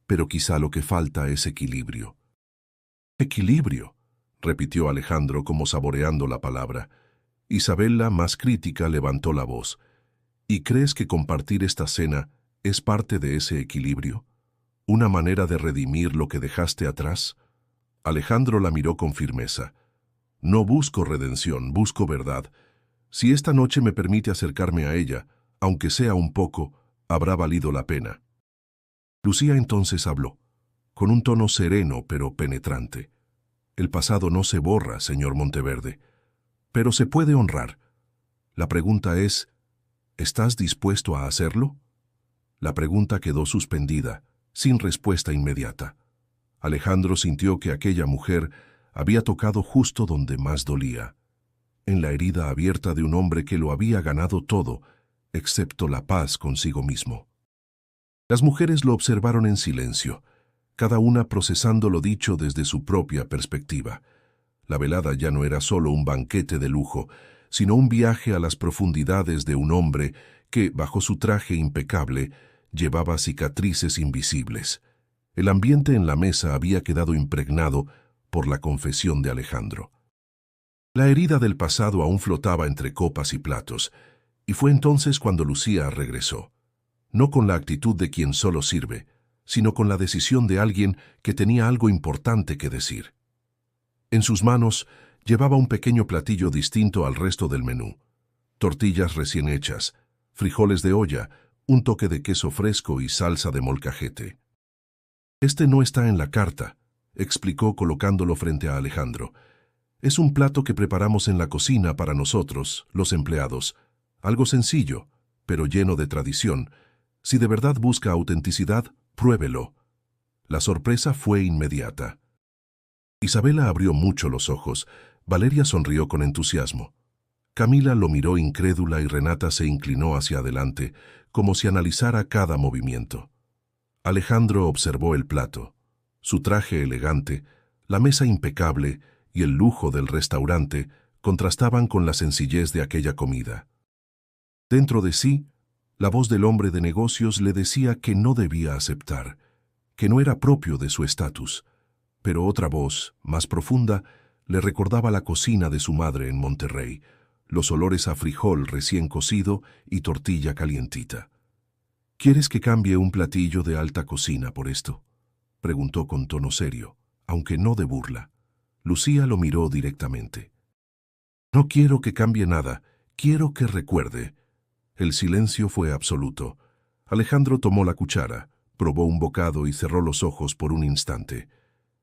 Pero quizá lo que falta es equilibrio. Equilibrio, repitió Alejandro como saboreando la palabra. Isabela, más crítica, levantó la voz. ¿Y crees que compartir esta cena es parte de ese equilibrio? ¿Una manera de redimir lo que dejaste atrás? Alejandro la miró con firmeza. No busco redención, busco verdad. Si esta noche me permite acercarme a ella, aunque sea un poco, habrá valido la pena. Lucía entonces habló, con un tono sereno pero penetrante. El pasado no se borra, señor Monteverde, pero se puede honrar. La pregunta es, ¿estás dispuesto a hacerlo? La pregunta quedó suspendida, sin respuesta inmediata. Alejandro sintió que aquella mujer había tocado justo donde más dolía, en la herida abierta de un hombre que lo había ganado todo, excepto la paz consigo mismo. Las mujeres lo observaron en silencio, cada una procesando lo dicho desde su propia perspectiva. La velada ya no era solo un banquete de lujo, sino un viaje a las profundidades de un hombre que, bajo su traje impecable, llevaba cicatrices invisibles. El ambiente en la mesa había quedado impregnado por la confesión de Alejandro. La herida del pasado aún flotaba entre copas y platos, y fue entonces cuando Lucía regresó, no con la actitud de quien solo sirve, sino con la decisión de alguien que tenía algo importante que decir. En sus manos llevaba un pequeño platillo distinto al resto del menú. Tortillas recién hechas, frijoles de olla, un toque de queso fresco y salsa de molcajete. «Este no está en la carta», explicó colocándolo frente a Alejandro. «Es un plato que preparamos en la cocina para nosotros, los empleados. Algo sencillo, pero lleno de tradición. Si de verdad busca autenticidad, pruébelo». La sorpresa fue inmediata. Isabela abrió mucho los ojos. Valeria sonrió con entusiasmo. Camila lo miró incrédula y Renata se inclinó hacia adelante, como si analizara cada movimiento. Alejandro observó el plato, su traje elegante, la mesa impecable y el lujo del restaurante contrastaban con la sencillez de aquella comida. Dentro de sí, la voz del hombre de negocios le decía que no debía aceptar, que no era propio de su estatus, pero otra voz, más profunda, le recordaba la cocina de su madre en Monterrey, los olores a frijol recién cocido y tortilla calientita. «¿Quieres que cambie un platillo de alta cocina por esto?», preguntó con tono serio, aunque no de burla. Lucía lo miró directamente. «No quiero que cambie nada, quiero que recuerde». El silencio fue absoluto. Alejandro tomó la cuchara, probó un bocado y cerró los ojos por un instante.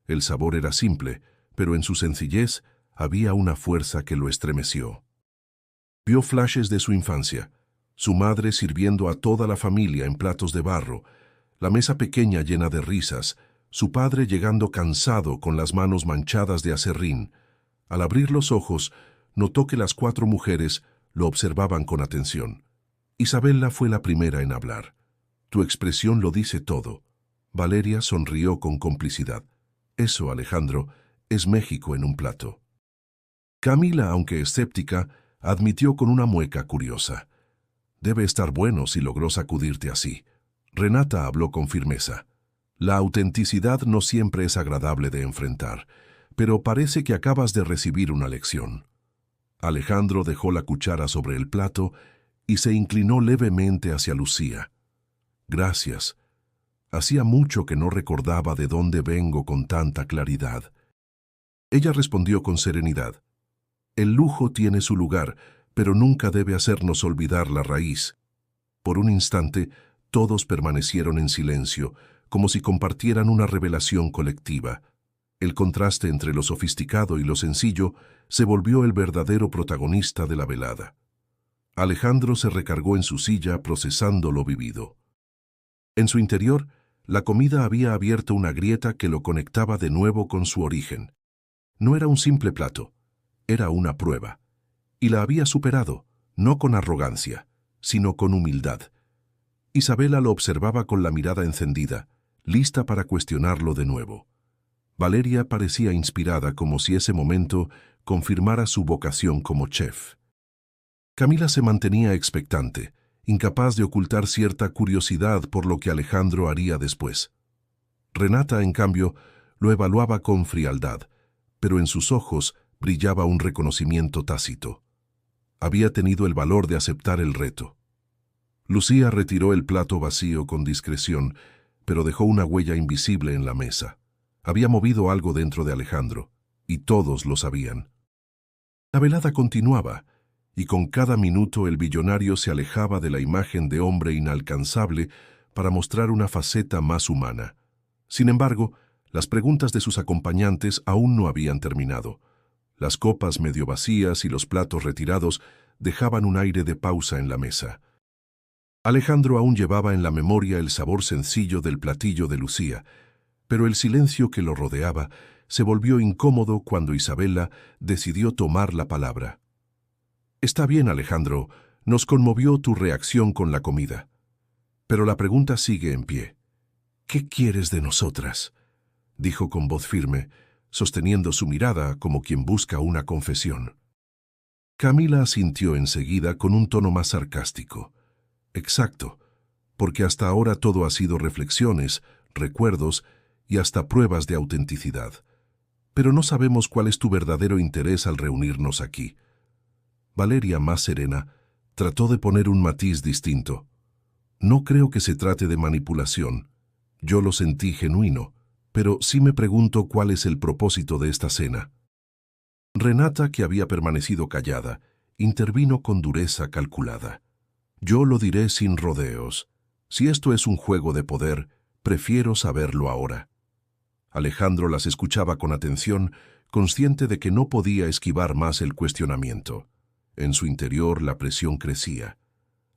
El sabor era simple, pero en su sencillez había una fuerza que lo estremeció. Vio flashes de su infancia, su madre sirviendo a toda la familia en platos de barro, la mesa pequeña llena de risas, su padre llegando cansado con las manos manchadas de aserrín. Al abrir los ojos, notó que las 4 mujeres lo observaban con atención. Isabela fue la primera en hablar. «Tu expresión lo dice todo». Valeria sonrió con complicidad. «Eso, Alejandro, es México en un plato». Camila, aunque escéptica, admitió con una mueca curiosa. «Debe estar bueno si logró sacudirte así». Renata habló con firmeza. «La autenticidad no siempre es agradable de enfrentar, pero parece que acabas de recibir una lección». Alejandro dejó la cuchara sobre el plato y se inclinó levemente hacia Lucía. «Gracias. Hacía mucho que no recordaba de dónde vengo con tanta claridad». Ella respondió con serenidad. «El lujo tiene su lugar, pero nunca debe hacernos olvidar la raíz». Por un instante, todos permanecieron en silencio, como si compartieran una revelación colectiva. El contraste entre lo sofisticado y lo sencillo se volvió el verdadero protagonista de la velada. Alejandro se recargó en su silla procesando lo vivido. En su interior, la comida había abierto una grieta que lo conectaba de nuevo con su origen. No era un simple plato, era una prueba. Y la había superado, no con arrogancia, sino con humildad. Isabela lo observaba con la mirada encendida, lista para cuestionarlo de nuevo. Valeria parecía inspirada como si ese momento confirmara su vocación como chef. Camila se mantenía expectante, incapaz de ocultar cierta curiosidad por lo que Alejandro haría después. Renata, en cambio, lo evaluaba con frialdad, pero en sus ojos brillaba un reconocimiento tácito. Había tenido el valor de aceptar el reto. Lucía retiró el plato vacío con discreción, pero dejó una huella invisible en la mesa. Había movido algo dentro de Alejandro, y todos lo sabían. La velada continuaba, y con cada minuto el billonario se alejaba de la imagen de hombre inalcanzable para mostrar una faceta más humana. Sin embargo, las preguntas de sus acompañantes aún no habían terminado. Las copas medio vacías y los platos retirados dejaban un aire de pausa en la mesa. Alejandro aún llevaba en la memoria el sabor sencillo del platillo de Lucía, pero el silencio que lo rodeaba se volvió incómodo cuando Isabela decidió tomar la palabra. «Está bien, Alejandro, nos conmovió tu reacción con la comida. Pero la pregunta sigue en pie. ¿Qué quieres de nosotras?», dijo con voz firme, sosteniendo su mirada como quien busca una confesión. Camila asintió enseguida con un tono más sarcástico. «Exacto, porque hasta ahora todo ha sido reflexiones, recuerdos y hasta pruebas de autenticidad. Pero no sabemos cuál es tu verdadero interés al reunirnos aquí». Valeria, más serena, trató de poner un matiz distinto. «No creo que se trate de manipulación. Yo lo sentí genuino, pero sí me pregunto cuál es el propósito de esta cena». Renata, que había permanecido callada, intervino con dureza calculada. «Yo lo diré sin rodeos. Si esto es un juego de poder, prefiero saberlo ahora». Alejandro las escuchaba con atención, consciente de que no podía esquivar más el cuestionamiento. En su interior la presión crecía.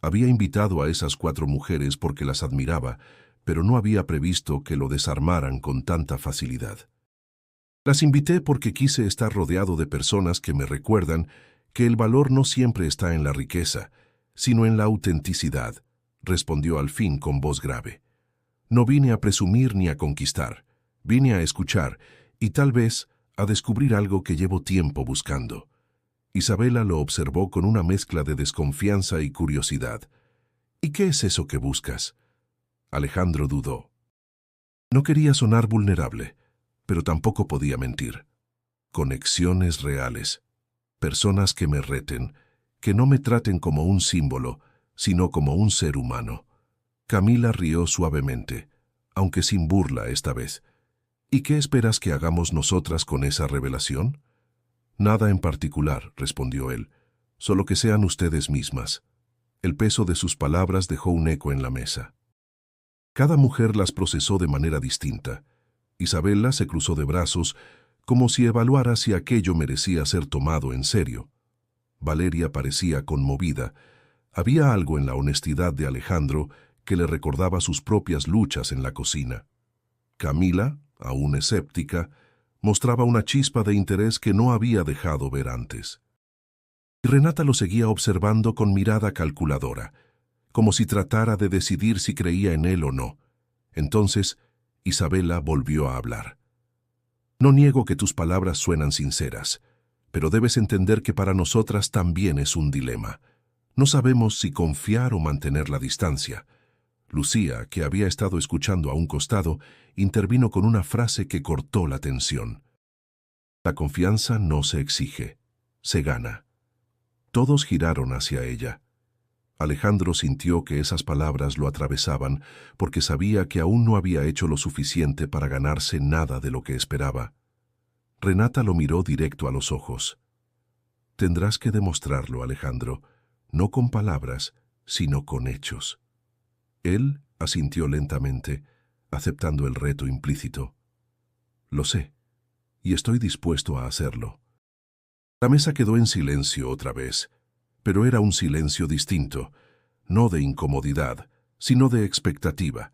Había invitado a esas 4 mujeres porque las admiraba, pero no había previsto que lo desarmaran con tanta facilidad. «Las invité porque quise estar rodeado de personas que me recuerdan que el valor no siempre está en la riqueza, sino en la autenticidad», respondió al fin con voz grave. «No vine a presumir ni a conquistar, vine a escuchar y tal vez a descubrir algo que llevo tiempo buscando». Isabela lo observó con una mezcla de desconfianza y curiosidad. «¿Y qué es eso que buscas?». Alejandro dudó. No quería sonar vulnerable, pero tampoco podía mentir. Conexiones reales, personas que me reten, que no me traten como un símbolo, sino como un ser humano. Camila rió suavemente, aunque sin burla esta vez. «¿Y qué esperas que hagamos nosotras con esa revelación?». «Nada en particular», respondió él, «solo que sean ustedes mismas». El peso de sus palabras dejó un eco en la mesa. Cada mujer las procesó de manera distinta. Isabela se cruzó de brazos, como si evaluara si aquello merecía ser tomado en serio. Valeria parecía conmovida. Había algo en la honestidad de Alejandro que le recordaba sus propias luchas en la cocina. Camila, aún escéptica, mostraba una chispa de interés que no había dejado ver antes. Y Renata lo seguía observando con mirada calculadora, como si tratara de decidir si creía en él o no. Entonces, Isabela volvió a hablar. «No niego que tus palabras suenan sinceras, pero debes entender que para nosotras también es un dilema. No sabemos si confiar o mantener la distancia». Lucía, que había estado escuchando a un costado, intervino con una frase que cortó la tensión. «La confianza no se exige, se gana». Todos giraron hacia ella. Alejandro sintió que esas palabras lo atravesaban porque sabía que aún no había hecho lo suficiente para ganarse nada de lo que esperaba. Renata lo miró directo a los ojos. «Tendrás que demostrarlo, Alejandro, no con palabras, sino con hechos». Él asintió lentamente, aceptando el reto implícito. «Lo sé, y estoy dispuesto a hacerlo». La mesa quedó en silencio otra vez, pero era un silencio distinto, no de incomodidad, sino de expectativa,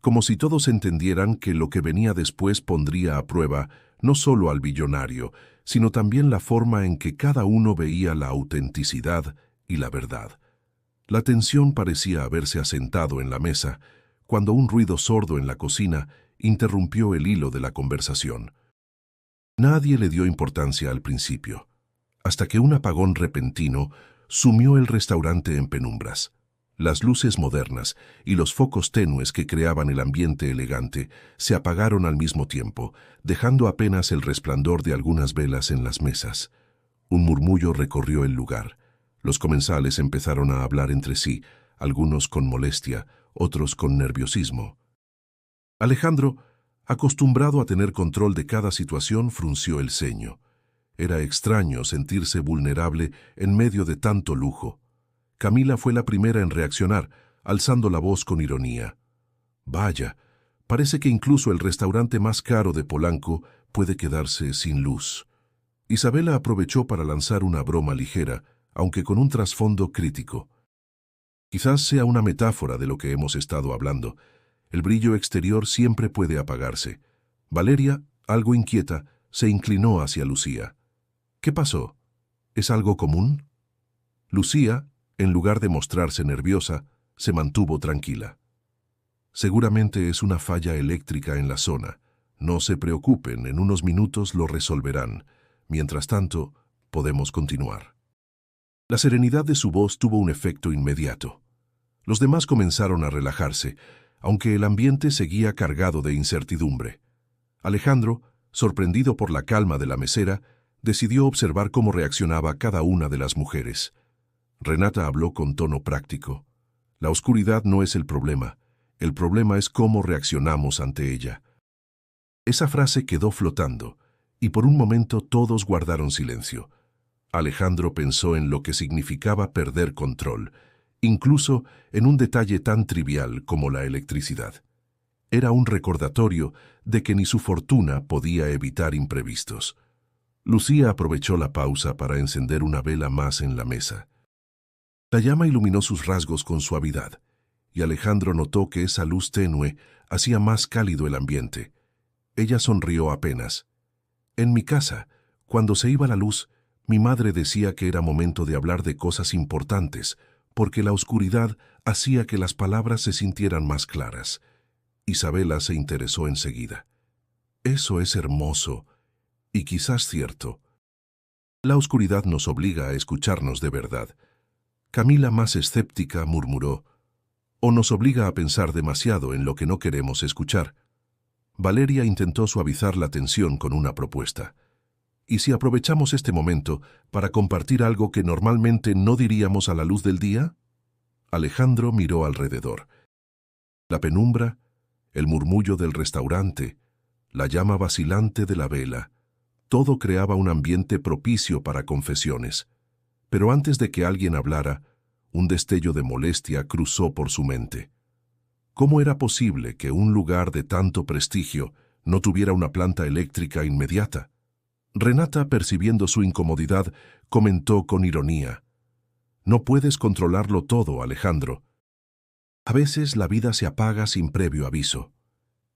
como si todos entendieran que lo que venía después pondría a prueba no solo al billonario, sino también la forma en que cada uno veía la autenticidad y la verdad. La tensión parecía haberse asentado en la mesa, cuando un ruido sordo en la cocina interrumpió el hilo de la conversación. Nadie le dio importancia al principio, hasta que un apagón repentino sumió el restaurante en penumbras. Las luces modernas y los focos tenues que creaban el ambiente elegante se apagaron al mismo tiempo, dejando apenas el resplandor de algunas velas en las mesas. Un murmullo recorrió el lugar. Los comensales empezaron a hablar entre sí, algunos con molestia, otros con nerviosismo. Alejandro, acostumbrado a tener control de cada situación, frunció el ceño. Era extraño sentirse vulnerable en medio de tanto lujo. Camila fue la primera en reaccionar, alzando la voz con ironía. Vaya, parece que incluso el restaurante más caro de Polanco puede quedarse sin luz. Isabela aprovechó para lanzar una broma ligera, aunque con un trasfondo crítico. Quizás sea una metáfora de lo que hemos estado hablando. El brillo exterior siempre puede apagarse. Valeria, algo inquieta, se inclinó hacia Lucía. ¿Qué pasó? ¿Es algo común? Lucía, en lugar de mostrarse nerviosa, se mantuvo tranquila. Seguramente es una falla eléctrica en la zona. No se preocupen, en unos minutos lo resolverán. Mientras tanto, podemos continuar. La serenidad de su voz tuvo un efecto inmediato. Los demás comenzaron a relajarse, aunque el ambiente seguía cargado de incertidumbre. Alejandro, sorprendido por la calma de la mesera, decidió observar cómo reaccionaba cada una de las mujeres. Renata habló con tono práctico. La oscuridad no es el problema es cómo reaccionamos ante ella. Esa frase quedó flotando, y por un momento todos guardaron silencio. Alejandro pensó en lo que significaba perder control, incluso en un detalle tan trivial como la electricidad. Era un recordatorio de que ni su fortuna podía evitar imprevistos. Lucía aprovechó la pausa para encender una vela más en la mesa. La llama iluminó sus rasgos con suavidad, y Alejandro notó que esa luz tenue hacía más cálido el ambiente. Ella sonrió apenas. En mi casa, cuando se iba la luz, mi madre decía que era momento de hablar de cosas importantes, porque la oscuridad hacía que las palabras se sintieran más claras. Isabela se interesó enseguida. Eso es hermoso, y quizás cierto. La oscuridad nos obliga a escucharnos de verdad. Camila, más escéptica, murmuró, o nos obliga a pensar demasiado en lo que no queremos escuchar. Valeria intentó suavizar la tensión con una propuesta. ¿Y si aprovechamos este momento para compartir algo que normalmente no diríamos a la luz del día? Alejandro miró alrededor. La penumbra, el murmullo del restaurante, la llama vacilante de la vela, todo creaba un ambiente propicio para confesiones. Pero antes de que alguien hablara, un destello de molestia cruzó por su mente. ¿Cómo era posible que un lugar de tanto prestigio no tuviera una planta eléctrica inmediata? Renata, percibiendo su incomodidad, comentó con ironía. No puedes controlarlo todo, Alejandro. A veces la vida se apaga sin previo aviso.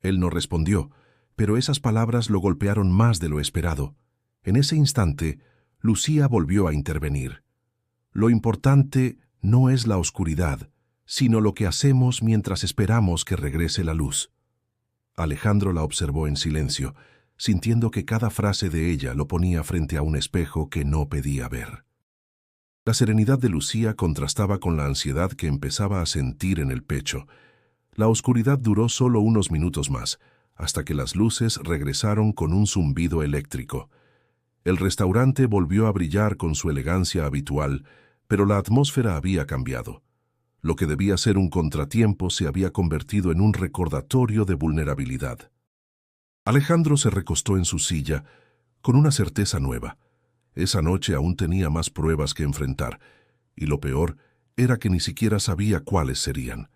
Él no respondió, pero esas palabras lo golpearon más de lo esperado. En ese instante, Lucía volvió a intervenir. Lo importante no es la oscuridad, sino lo que hacemos mientras esperamos que regrese la luz. Alejandro la observó en silencio, sintiendo que cada frase de ella lo ponía frente a un espejo que no pedía ver. La serenidad de Lucía contrastaba con la ansiedad que empezaba a sentir en el pecho. La oscuridad duró solo unos minutos más, hasta que las luces regresaron con un zumbido eléctrico. El restaurante volvió a brillar con su elegancia habitual, pero la atmósfera había cambiado. Lo que debía ser un contratiempo se había convertido en un recordatorio de vulnerabilidad. Alejandro se recostó en su silla, con una certeza nueva. Esa noche aún tenía más pruebas que enfrentar, y lo peor era que ni siquiera sabía cuáles serían.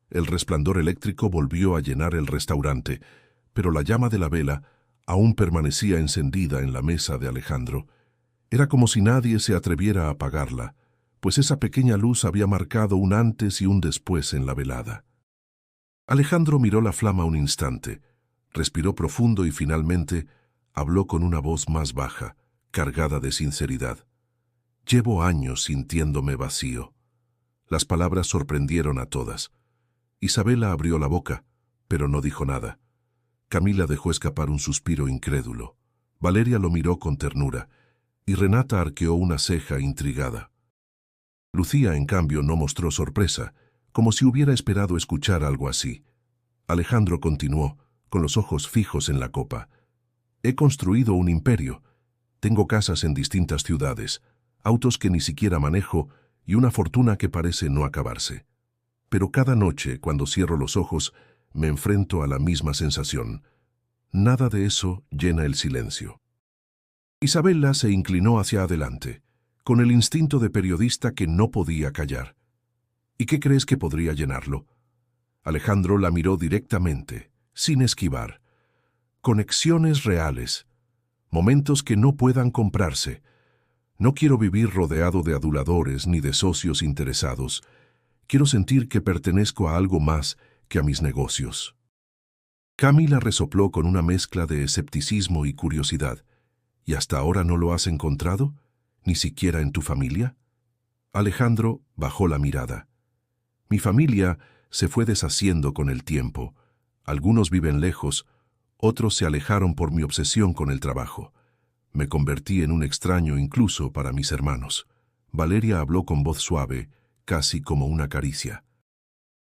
El resplandor eléctrico volvió a llenar el restaurante, pero la llama de la vela aún permanecía encendida en la mesa de Alejandro. Era como si nadie se atreviera a apagarla, pues esa pequeña luz había marcado un antes y un después en la velada. Alejandro miró la flama un instante, respiró profundo y finalmente habló con una voz más baja, cargada de sinceridad. Llevo años sintiéndome vacío. Las palabras sorprendieron a todas. Isabela abrió la boca, pero no dijo nada. Camila dejó escapar un suspiro incrédulo. Valeria lo miró con ternura, y Renata arqueó una ceja intrigada. Lucía, en cambio, no mostró sorpresa, como si hubiera esperado escuchar algo así. Alejandro continuó, con los ojos fijos en la copa. He construido un imperio. Tengo casas en distintas ciudades, autos que ni siquiera manejo y una fortuna que parece no acabarse. Pero cada noche, cuando cierro los ojos, me enfrento a la misma sensación. Nada de eso llena el silencio. Isabella se inclinó hacia adelante, con el instinto de periodista que no podía callar. ¿Y qué crees que podría llenarlo? Alejandro la miró directamente, sin esquivar. Conexiones reales, momentos que no puedan comprarse. No quiero vivir rodeado de aduladores ni de socios interesados. Quiero sentir que pertenezco a algo más que a mis negocios. Camila resopló con una mezcla de escepticismo y curiosidad. ¿Y hasta ahora no lo has encontrado? ¿Ni siquiera en tu familia? Alejandro bajó la mirada. Mi familia se fue deshaciendo con el tiempo. Algunos viven lejos, otros se alejaron por mi obsesión con el trabajo. Me convertí en un extraño incluso para mis hermanos. Valeria habló con voz suave, casi como una caricia.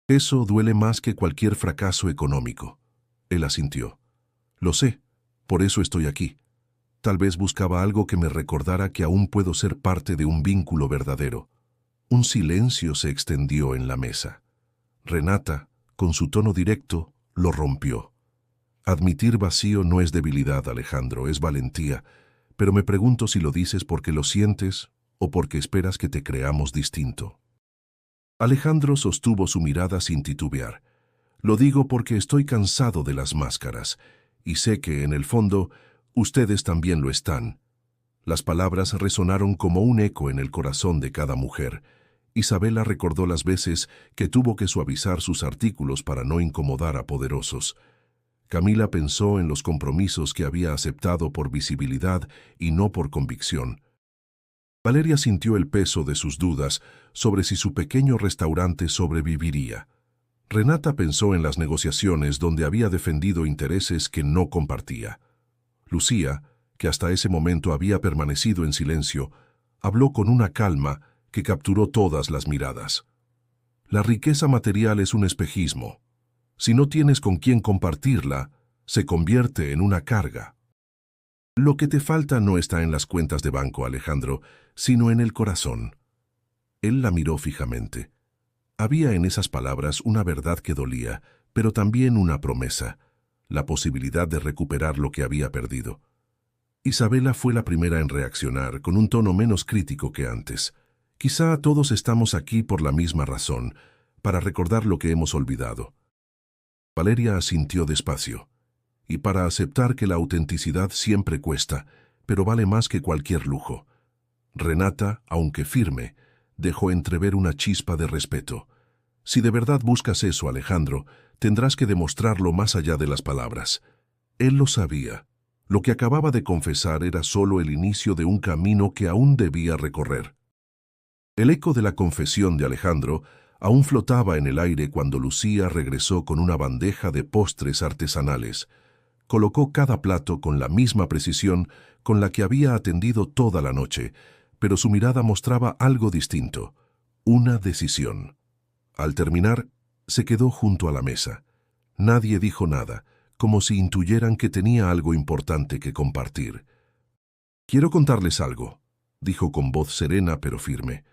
Eso duele más que cualquier fracaso económico. Él asintió. Lo sé, por eso estoy aquí. Tal vez buscaba algo que me recordara que aún puedo ser parte de un vínculo verdadero. Un silencio se extendió en la mesa. Renata, con su tono directo, lo rompió. Admitir vacío no es debilidad, Alejandro, es valentía, pero me pregunto si lo dices porque lo sientes o porque esperas que te creamos distinto. Alejandro sostuvo su mirada sin titubear. Lo digo porque estoy cansado de las máscaras, y sé que, en el fondo, ustedes también lo están. Las palabras resonaron como un eco en el corazón de cada mujer. Isabella recordó las veces que tuvo que suavizar sus artículos para no incomodar a poderosos. Camila pensó en los compromisos que había aceptado por visibilidad y no por convicción. Valeria sintió el peso de sus dudas sobre si su pequeño restaurante sobreviviría. Renata pensó en las negociaciones donde había defendido intereses que no compartía. Lucía, que hasta ese momento había permanecido en silencio, habló con una calma que capturó todas las miradas. La riqueza material es un espejismo. Si no tienes con quién compartirla, se convierte en una carga. Lo que te falta no está en las cuentas de banco, Alejandro, sino en el corazón. Él la miró fijamente. Había en esas palabras una verdad que dolía, pero también una promesa, la posibilidad de recuperar lo que había perdido. Isabella fue la primera en reaccionar, con un tono menos crítico que antes. Quizá todos estamos aquí por la misma razón, para recordar lo que hemos olvidado. Valeria asintió despacio. Y para aceptar que la autenticidad siempre cuesta, pero vale más que cualquier lujo. Renata, aunque firme, dejó entrever una chispa de respeto. Si de verdad buscas eso, Alejandro, tendrás que demostrarlo más allá de las palabras. Él lo sabía. Lo que acababa de confesar era solo el inicio de un camino que aún debía recorrer. El eco de la confesión de Alejandro aún flotaba en el aire cuando Lucía regresó con una bandeja de postres artesanales. Colocó cada plato con la misma precisión con la que había atendido toda la noche, pero su mirada mostraba algo distinto, una decisión. Al terminar, se quedó junto a la mesa. Nadie dijo nada, como si intuyeran que tenía algo importante que compartir. «Quiero contarles algo», dijo con voz serena pero firme.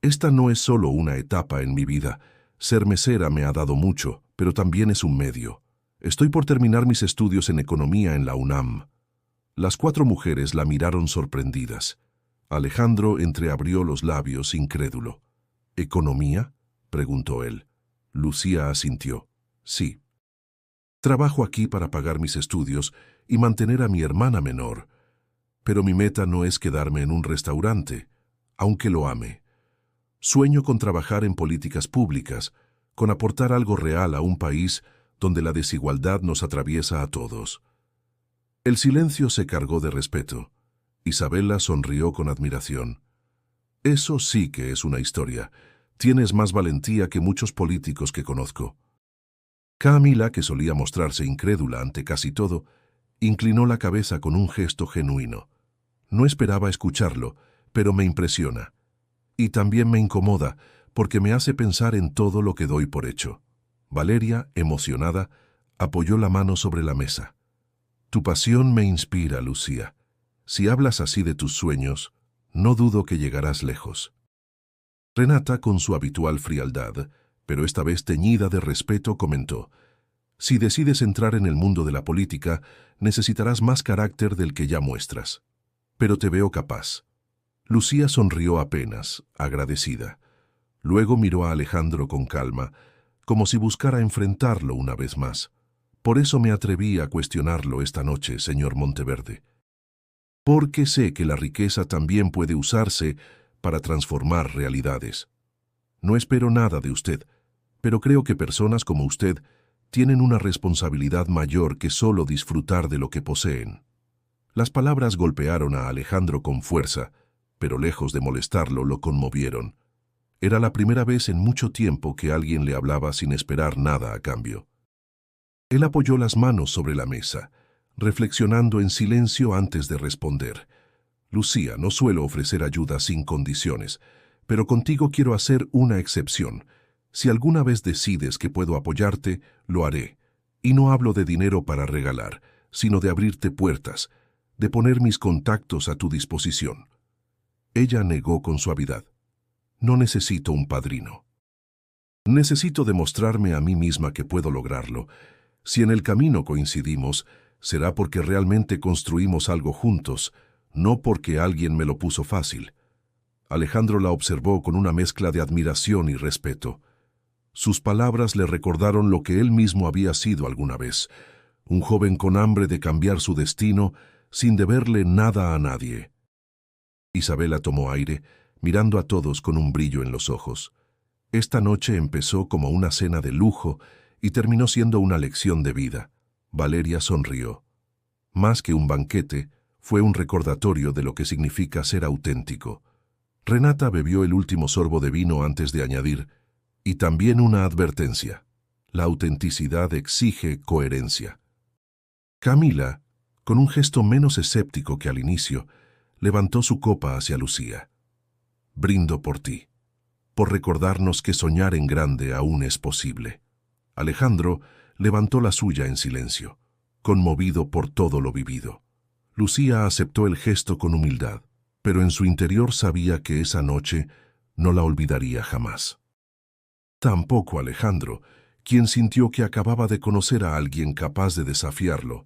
«Esta no es solo una etapa en mi vida. Ser mesera me ha dado mucho, pero también es un medio. Estoy por terminar mis estudios en economía en la UNAM». Las 4 mujeres la miraron sorprendidas. Alejandro entreabrió los labios, incrédulo. «¿Economía?», preguntó él. Lucía asintió. «Sí. Trabajo aquí para pagar mis estudios y mantener a mi hermana menor. Pero mi meta no es quedarme en un restaurante, aunque lo ame. Sueño con trabajar en políticas públicas, con aportar algo real a un país donde la desigualdad nos atraviesa a todos». El silencio se cargó de respeto. Isabella sonrió con admiración. «Eso sí que es una historia. Tienes más valentía que muchos políticos que conozco». Camila, que solía mostrarse incrédula ante casi todo, inclinó la cabeza con un gesto genuino. No esperaba escucharlo, pero me impresiona. Y también me incomoda, porque me hace pensar en todo lo que doy por hecho. Valeria, emocionada, apoyó la mano sobre la mesa. «Tu pasión me inspira, Lucía. Si hablas así de tus sueños, no dudo que llegarás lejos». Renata, con su habitual frialdad, pero esta vez teñida de respeto, comentó: «Si decides entrar en el mundo de la política, necesitarás más carácter del que ya muestras. Pero te veo capaz». Lucía sonrió apenas, agradecida. Luego miró a Alejandro con calma, como si buscara enfrentarlo una vez más. «Por eso me atreví a cuestionarlo esta noche, señor Monteverde. Porque sé que la riqueza también puede usarse para transformar realidades. No espero nada de usted, pero creo que personas como usted tienen una responsabilidad mayor que solo disfrutar de lo que poseen». Las palabras golpearon a Alejandro con fuerza, pero lejos de molestarlo, lo conmovieron. Era la primera vez en mucho tiempo que alguien le hablaba sin esperar nada a cambio. Él apoyó las manos sobre la mesa, reflexionando en silencio antes de responder. «Lucía, no suelo ofrecer ayuda sin condiciones, pero contigo quiero hacer una excepción. Si alguna vez decides que puedo apoyarte, lo haré. Y no hablo de dinero para regalar, sino de abrirte puertas, de poner mis contactos a tu disposición». Ella negó con suavidad: «No necesito un padrino. Necesito demostrarme a mí misma que puedo lograrlo. Si en el camino coincidimos, será porque realmente construimos algo juntos, no porque alguien me lo puso fácil». Alejandro la observó con una mezcla de admiración y respeto. Sus palabras le recordaron lo que él mismo había sido alguna vez, un joven con hambre de cambiar su destino sin deberle nada a nadie. Isabela tomó aire, mirando a todos con un brillo en los ojos. Esta noche empezó como una cena de lujo y terminó siendo una lección de vida. Valeria sonrió. Más que un banquete, fue un recordatorio de lo que significa ser auténtico. Renata bebió el último sorbo de vino antes de añadir: «Y también una advertencia. La autenticidad exige coherencia». Camila, con un gesto menos escéptico que al inicio, levantó su copa hacia Lucía. «Brindo por ti, por recordarnos que soñar en grande aún es posible». Alejandro levantó la suya en silencio, conmovido por todo lo vivido. Lucía aceptó el gesto con humildad, pero en su interior sabía que esa noche no la olvidaría jamás. Tampoco Alejandro, quien sintió que acababa de conocer a alguien capaz de desafiarlo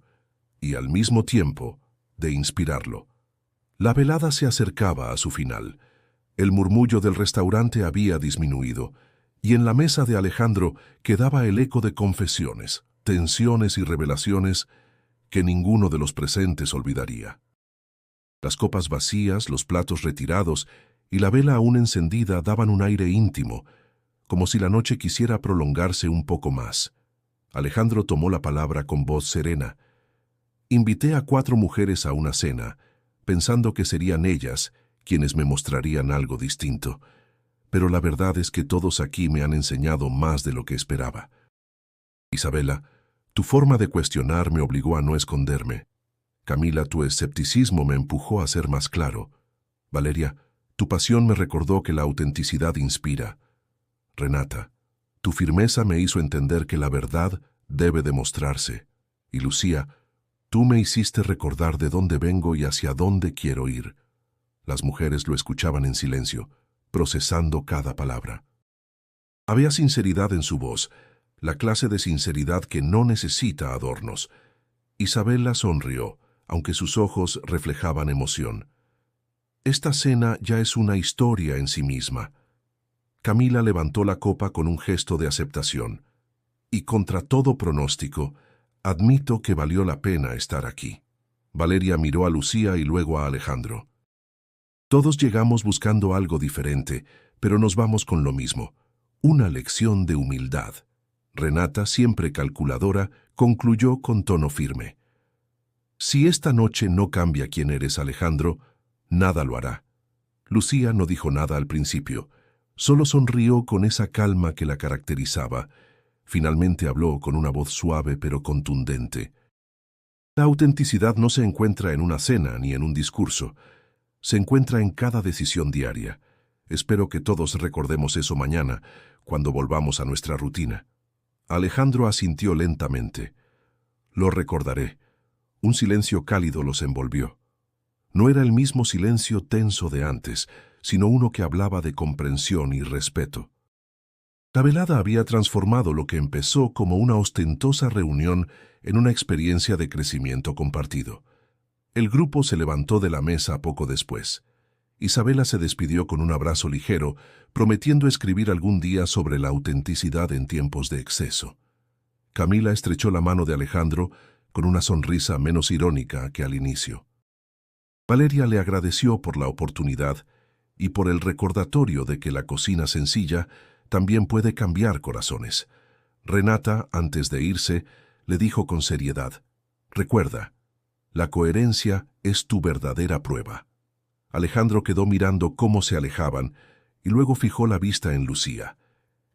y al mismo tiempo de inspirarlo. La velada se acercaba a su final. El murmullo del restaurante había disminuido, y en la mesa de Alejandro quedaba el eco de confesiones, tensiones y revelaciones que ninguno de los presentes olvidaría. Las copas vacías, los platos retirados y la vela aún encendida daban un aire íntimo, como si la noche quisiera prolongarse un poco más. Alejandro tomó la palabra con voz serena. «Invité a 4 mujeres a una cena, pensando que serían ellas quienes me mostrarían algo distinto. Pero la verdad es que todos aquí me han enseñado más de lo que esperaba. Isabela, tu forma de cuestionar me obligó a no esconderme. Camila, tu escepticismo me empujó a ser más claro. Valeria, tu pasión me recordó que la autenticidad inspira. Renata, tu firmeza me hizo entender que la verdad debe demostrarse. Y Lucía, tú me hiciste recordar de dónde vengo y hacia dónde quiero ir». Las mujeres lo escuchaban en silencio, procesando cada palabra. Había sinceridad en su voz, la clase de sinceridad que no necesita adornos. Isabela sonrió, aunque sus ojos reflejaban emoción. Esta cena ya es una historia en sí misma. Camila levantó la copa con un gesto de aceptación. Y contra todo pronóstico, admito que valió la pena estar aquí. Valeria miró a Lucía y luego a Alejandro. Todos llegamos buscando algo diferente, pero nos vamos con lo mismo. Una lección de humildad. Renata, siempre calculadora, concluyó con tono firme. Si esta noche no cambia quién eres, Alejandro, nada lo hará. Lucía no dijo nada al principio, solo sonrió con esa calma que la caracterizaba. Finalmente habló con una voz suave pero contundente. La autenticidad no se encuentra en una cena ni en un discurso. Se encuentra en cada decisión diaria. Espero que todos recordemos eso mañana, cuando volvamos a nuestra rutina. Alejandro asintió lentamente. Lo recordaré. Un silencio cálido los envolvió. No era el mismo silencio tenso de antes, sino uno que hablaba de comprensión y respeto. La velada había transformado lo que empezó como una ostentosa reunión en una experiencia de crecimiento compartido. El grupo se levantó de la mesa poco después. Isabela se despidió con un abrazo ligero, prometiendo escribir algún día sobre la autenticidad en tiempos de exceso. Camila estrechó la mano de Alejandro con una sonrisa menos irónica que al inicio. Valeria le agradeció por la oportunidad y por el recordatorio de que la cocina sencilla también puede cambiar corazones. Renata, antes de irse, le dijo con seriedad: «Recuerda, la coherencia es tu verdadera prueba». Alejandro quedó mirando cómo se alejaban y luego fijó la vista en Lucía.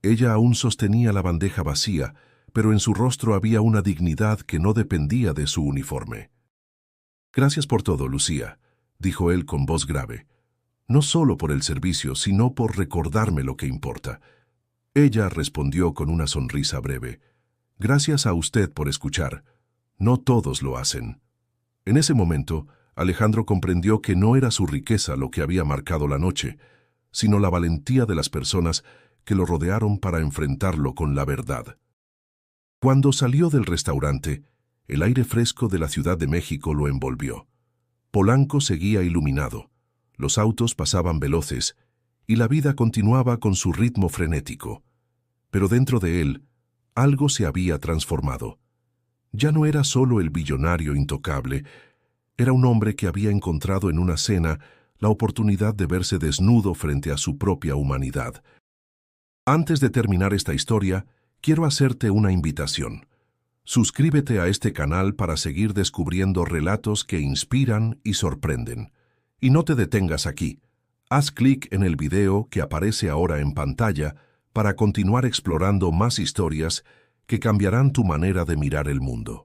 Ella aún sostenía la bandeja vacía, pero en su rostro había una dignidad que no dependía de su uniforme. «Gracias por todo, Lucía», dijo él con voz grave. «No solo por el servicio, sino por recordarme lo que importa». Ella respondió con una sonrisa breve: «Gracias a usted por escuchar. No todos lo hacen». En ese momento, Alejandro comprendió que no era su riqueza lo que había marcado la noche, sino la valentía de las personas que lo rodearon para enfrentarlo con la verdad. Cuando salió del restaurante, el aire fresco de la Ciudad de México lo envolvió. Polanco seguía iluminado, los autos pasaban veloces y la vida continuaba con su ritmo frenético. Pero dentro de él, algo se había transformado. Ya no era solo el billonario intocable, era un hombre que había encontrado en una cena la oportunidad de verse desnudo frente a su propia humanidad. Antes de terminar esta historia, quiero hacerte una invitación. Suscríbete a este canal para seguir descubriendo relatos que inspiran y sorprenden. Y no te detengas aquí. Haz clic en el video que aparece ahora en pantalla para continuar explorando más historias que cambiarán tu manera de mirar el mundo.